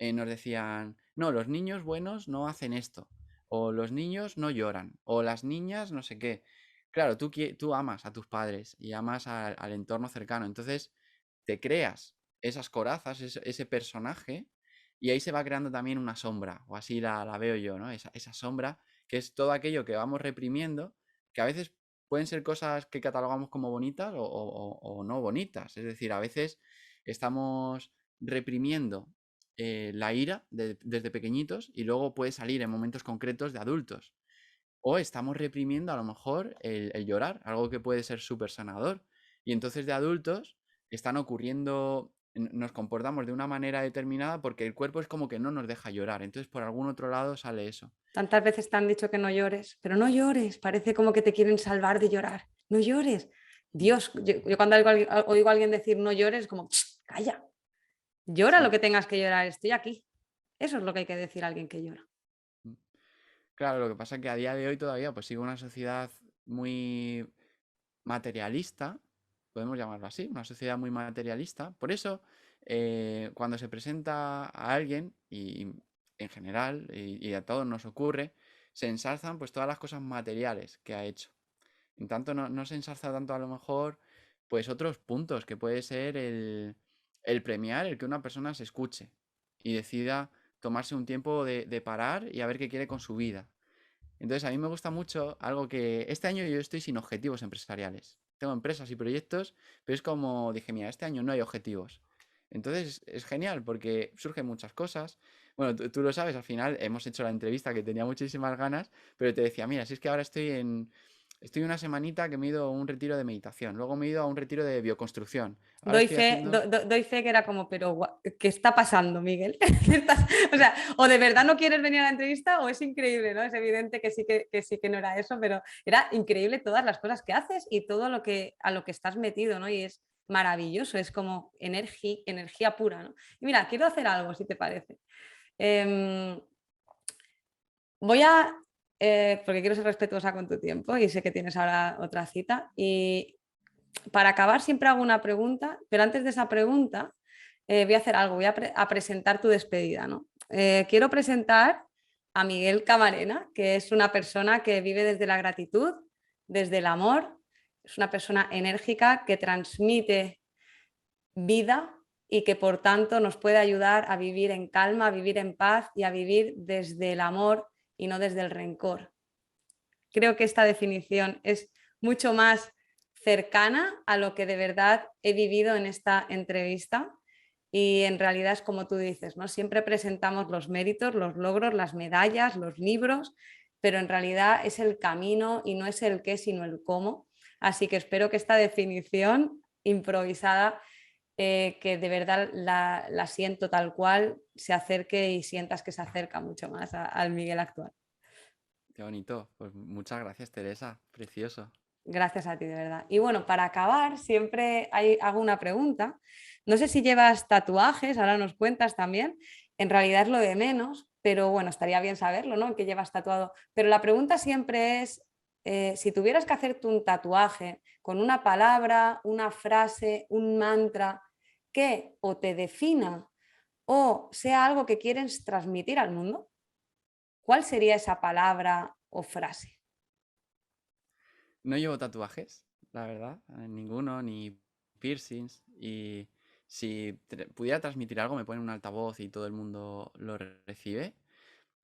nos decían, no, los niños buenos no hacen esto, o los niños no lloran, o las niñas no sé qué. Claro, tú amas a tus padres y amas al entorno cercano, entonces te creas esas corazas, ese personaje, y ahí se va creando también una sombra, o así la veo yo, ¿no? Esa sombra, que es todo aquello que vamos reprimiendo, que a veces pueden ser cosas que catalogamos como bonitas o no bonitas. Es decir, a veces estamos reprimiendo la ira desde pequeñitos y luego puede salir en momentos concretos de adultos. O estamos reprimiendo a lo mejor el llorar, algo que puede ser súper sanador. Y entonces de adultos están ocurriendo, nos comportamos de una manera determinada porque el cuerpo es como que no nos deja llorar. Entonces por algún otro lado sale eso. Tantas veces te han dicho que no llores, pero no llores, parece como que te quieren salvar de llorar. No llores. Mm, Dios, yo cuando oigo a alguien decir no llores, como, calla, llora lo sí. que tengas que llorar, estoy aquí. Eso es lo que hay que decir a alguien que llora. Mm. Claro, lo que pasa es que a día de hoy todavía pues sigue una sociedad muy materialista, podemos llamarlo así, una sociedad muy materialista. Por eso, cuando se presenta a alguien, y en general, y a todos nos ocurre, se ensalzan pues todas las cosas materiales que ha hecho. En tanto, no se ensalza tanto a lo mejor, pues otros puntos, que puede ser el premiar, el que una persona se escuche y decida tomarse un tiempo de parar y a ver qué quiere con su vida. Entonces, a mí me gusta mucho algo que este año yo estoy sin objetivos empresariales. Tengo empresas y proyectos, pero es como dije, mira, este año no hay objetivos. Entonces, es genial porque surgen muchas cosas. Bueno, tú lo sabes, al final hemos hecho la entrevista que tenía muchísimas ganas, pero te decía, mira, si es que ahora estoy una semanita que me he ido a un retiro de meditación, luego me he ido a un retiro de bioconstrucción. Ahora Doy estoy fe, haciendo... doy fe que era como, pero ¿qué está pasando, Miguel? O sea, o de verdad no quieres venir a la entrevista o es increíble, ¿no? Es evidente que sí que no era eso, pero era increíble todas las cosas que haces y todo lo que, a lo que estás metido, ¿no? Y es maravilloso, es como energía pura, ¿no? Y mira, quiero hacer algo, si te parece. Em, voy a, porque quiero ser respetuosa con tu tiempo y sé que tienes ahora otra cita, y para acabar siempre hago una pregunta, pero antes de esa pregunta voy a hacer algo, voy a presentar tu despedida, ¿no? Quiero presentar a Miguel Camarena, que es una persona que vive desde la gratitud, desde el amor, es una persona enérgica que transmite vida y que por tanto nos puede ayudar a vivir en calma, a vivir en paz y a vivir desde el amor y no desde el rencor. Creo que esta definición es mucho más cercana a lo que de verdad he vivido en esta entrevista y en realidad es como tú dices, ¿no? Siempre presentamos los méritos, los logros, las medallas, los libros, pero en realidad es el camino y no es el qué, sino el cómo. Así que espero que esta definición improvisada, que de verdad la siento tal cual, se acerque y sientas que se acerca mucho más al Miguel actual. Qué bonito. Pues muchas gracias, Teresa. Precioso. Gracias a ti, de verdad. Y bueno, para acabar, siempre hago una pregunta. No sé si llevas tatuajes, ahora nos cuentas también. En realidad es lo de menos, pero bueno, estaría bien saberlo, ¿no? ¿Qué llevas tatuado? Pero la pregunta siempre es, si tuvieras que hacerte un tatuaje con una palabra, una frase, un mantra que o te defina o sea algo que quieres transmitir al mundo, ¿cuál sería esa palabra o frase? No llevo tatuajes, la verdad, ninguno, ni piercings. Y si pudiera transmitir algo, me pone un altavoz y todo el mundo lo recibe.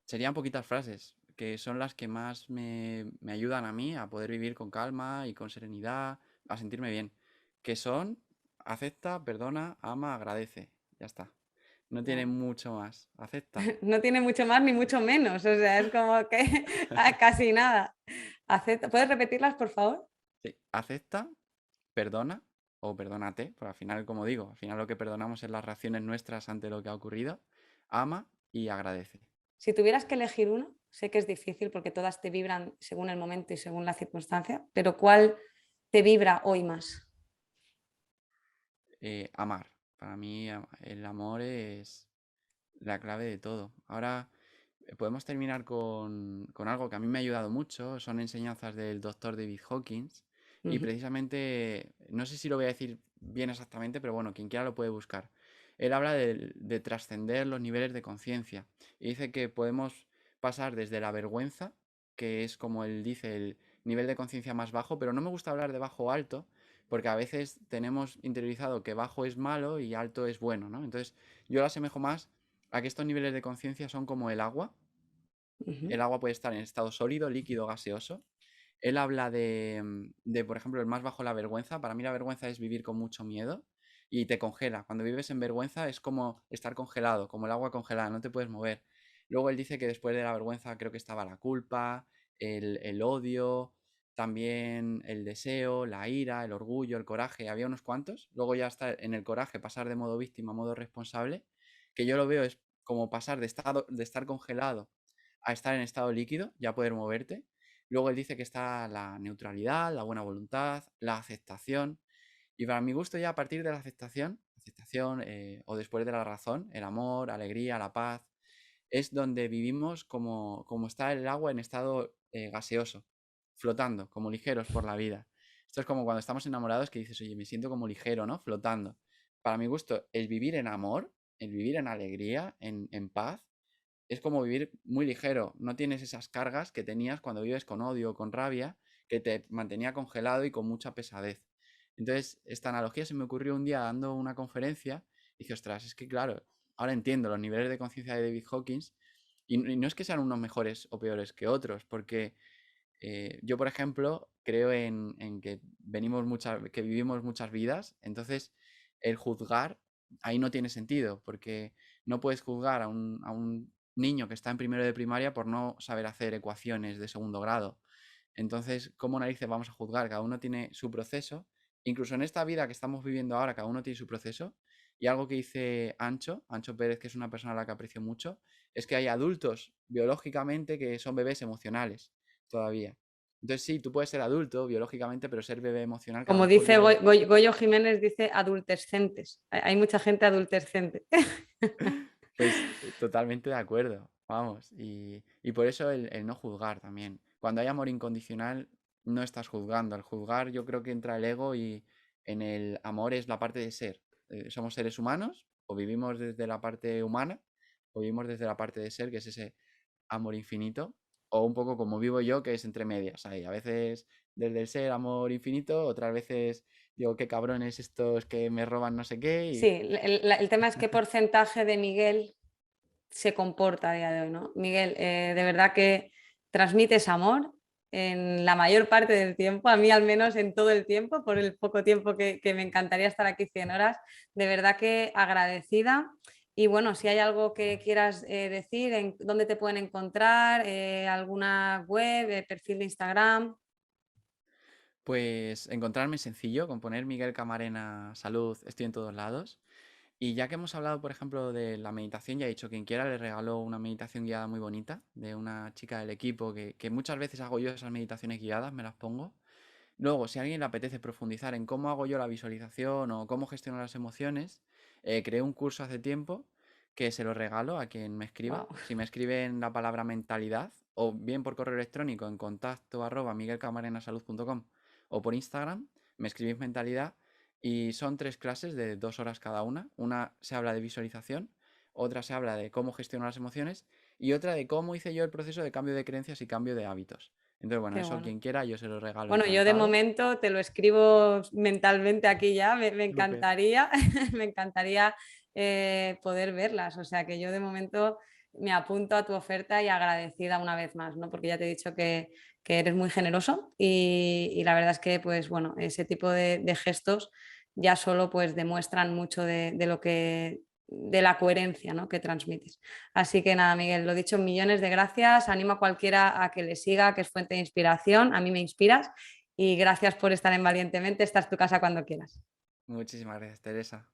Serían poquitas frases, que son las que más me ayudan a mí a poder vivir con calma y con serenidad, a sentirme bien. Que son, acepta, perdona, ama, agradece. Ya está. No tiene Ya. mucho más. Acepta. No tiene mucho más ni mucho menos, o sea, es como que casi nada. ¿Puedes repetirlas, por favor? Sí. Acepta, perdona o perdónate, porque al final, como digo, al final lo que perdonamos es las reacciones nuestras ante lo que ha ocurrido. Ama y agradece. Si tuvieras que elegir uno, sé que es difícil porque todas te vibran según el momento y según la circunstancia, pero ¿cuál te vibra hoy más? Amar. Para mí el amor es la clave de todo. Ahora podemos terminar con algo que a mí me ha ayudado mucho. Son enseñanzas del doctor David Hawkins. Y Ujú. precisamente, no sé si lo voy a decir bien exactamente, pero bueno, quien quiera lo puede buscar. Él habla de trascender los niveles de conciencia. Y dice que podemos pasar desde la vergüenza, que es como él dice, el nivel de conciencia más bajo, pero no me gusta hablar de bajo o alto, porque a veces tenemos interiorizado que bajo es malo y alto es bueno, ¿no? Entonces, yo lo asemejo más a que estos niveles de conciencia son como el agua. Ujú. El agua puede estar en estado sólido, líquido, gaseoso. Él habla de, por ejemplo, el más bajo, la vergüenza. Para mí la vergüenza es vivir con mucho miedo y te congela. Cuando vives en vergüenza es como estar congelado, como el agua congelada, no te puedes mover. Luego él dice que después de la vergüenza creo que estaba la culpa, el odio, también el deseo, la ira, el orgullo, el coraje. Había unos cuantos. Luego ya está en el coraje pasar de modo víctima a modo responsable, que yo lo veo es como pasar de estar congelado a estar en estado líquido, ya poder moverte. Luego él dice que está la neutralidad, la buena voluntad, la aceptación. Y para mi gusto ya a partir de la aceptación o después de la razón, el amor, alegría, la paz, es donde vivimos como está el agua en estado gaseoso, flotando, como ligeros por la vida. Esto es como cuando estamos enamorados que dices, oye, me siento como ligero, ¿no? Flotando. Para mi gusto, el vivir en amor, el vivir en alegría, en paz, es como vivir muy ligero. No tienes esas cargas que tenías cuando vives con odio o con rabia, que te mantenía congelado y con mucha pesadez. Entonces, esta analogía se me ocurrió un día dando una conferencia y dije, ostras, es que claro, ahora entiendo los niveles de conciencia de David Hawkins y no es que sean unos mejores o peores que otros, porque yo, por ejemplo, creo en que que vivimos muchas vidas, entonces el juzgar ahí no tiene sentido, porque no puedes juzgar a un niño que está en primero de primaria por no saber hacer ecuaciones de segundo grado. Entonces, ¿cómo narices vamos a juzgar? Cada uno tiene su proceso. Incluso en esta vida que estamos viviendo ahora, cada uno tiene su proceso. Y algo que dice Ancho Pérez, que es una persona a la que aprecio mucho, es que hay adultos biológicamente que son bebés emocionales todavía. Entonces sí, tú puedes ser adulto biológicamente, pero ser bebé emocional, que a lo Como mejor dice vives... Goyo Jiménez, dice adultescentes. Hay mucha gente adultescente. Pues totalmente de acuerdo, vamos. Y por eso el no juzgar también. Cuando hay amor incondicional, no estás juzgando. Al juzgar yo creo que entra el ego y en el amor es la parte de ser. Somos seres humanos, o vivimos desde la parte humana, o vivimos desde la parte de ser, que es ese amor infinito, o un poco como vivo yo, que es entre medias. Ahí, a veces desde el ser amor infinito, otras veces digo, qué cabrones estos que me roban no sé qué. Sí, el tema es qué porcentaje de Miguel se comporta a día de hoy, ¿no? Miguel, de verdad que transmites amor en la mayor parte del tiempo, a mí al menos en todo el tiempo, por el poco tiempo que me encantaría estar aquí 100 horas, de verdad que agradecida. Y bueno, si hay algo que quieras decir, en dónde te pueden encontrar, alguna web, perfil de Instagram. Pues encontrarme es sencillo, con poner Miguel Camarena Salud, estoy en todos lados. Y ya que hemos hablado, por ejemplo, de la meditación, ya he dicho, quien quiera le regaló una meditación guiada muy bonita de una chica del equipo que muchas veces hago yo esas meditaciones guiadas, me las pongo. Luego, si a alguien le apetece profundizar en cómo hago yo la visualización o cómo gestiono las emociones, creé un curso hace tiempo que se lo regalo a quien me escriba. Wow. Si me escriben la palabra mentalidad, o bien por correo electrónico en contacto@miguelcamarenasalud.com o por Instagram, me escribís mentalidad y son 3 clases de 2 horas cada una. Una se habla de visualización, otra se habla de cómo gestionar las emociones y otra de cómo hice yo el proceso de cambio de creencias y cambio de hábitos. Entonces, bueno, Qué eso bueno. quien quiera yo se lo regalo Bueno, yo de encantado. momento te lo escribo mentalmente aquí ya, me Súper. encantaría, me encantaría poder verlas. O sea que yo de momento me apunto a tu oferta y agradecida una vez más, ¿no? Porque ya te he dicho que eres muy generoso y la verdad es que, pues bueno, ese tipo de gestos ya solo pues demuestran mucho de lo que de la coherencia, ¿no?, que transmites. Así que nada, Miguel, lo dicho, millones de gracias. Animo a cualquiera a que le siga, que es fuente de inspiración. A mí me inspiras y gracias por estar en Valientemente. Esta es tu casa cuando quieras. Muchísimas gracias, Teresa.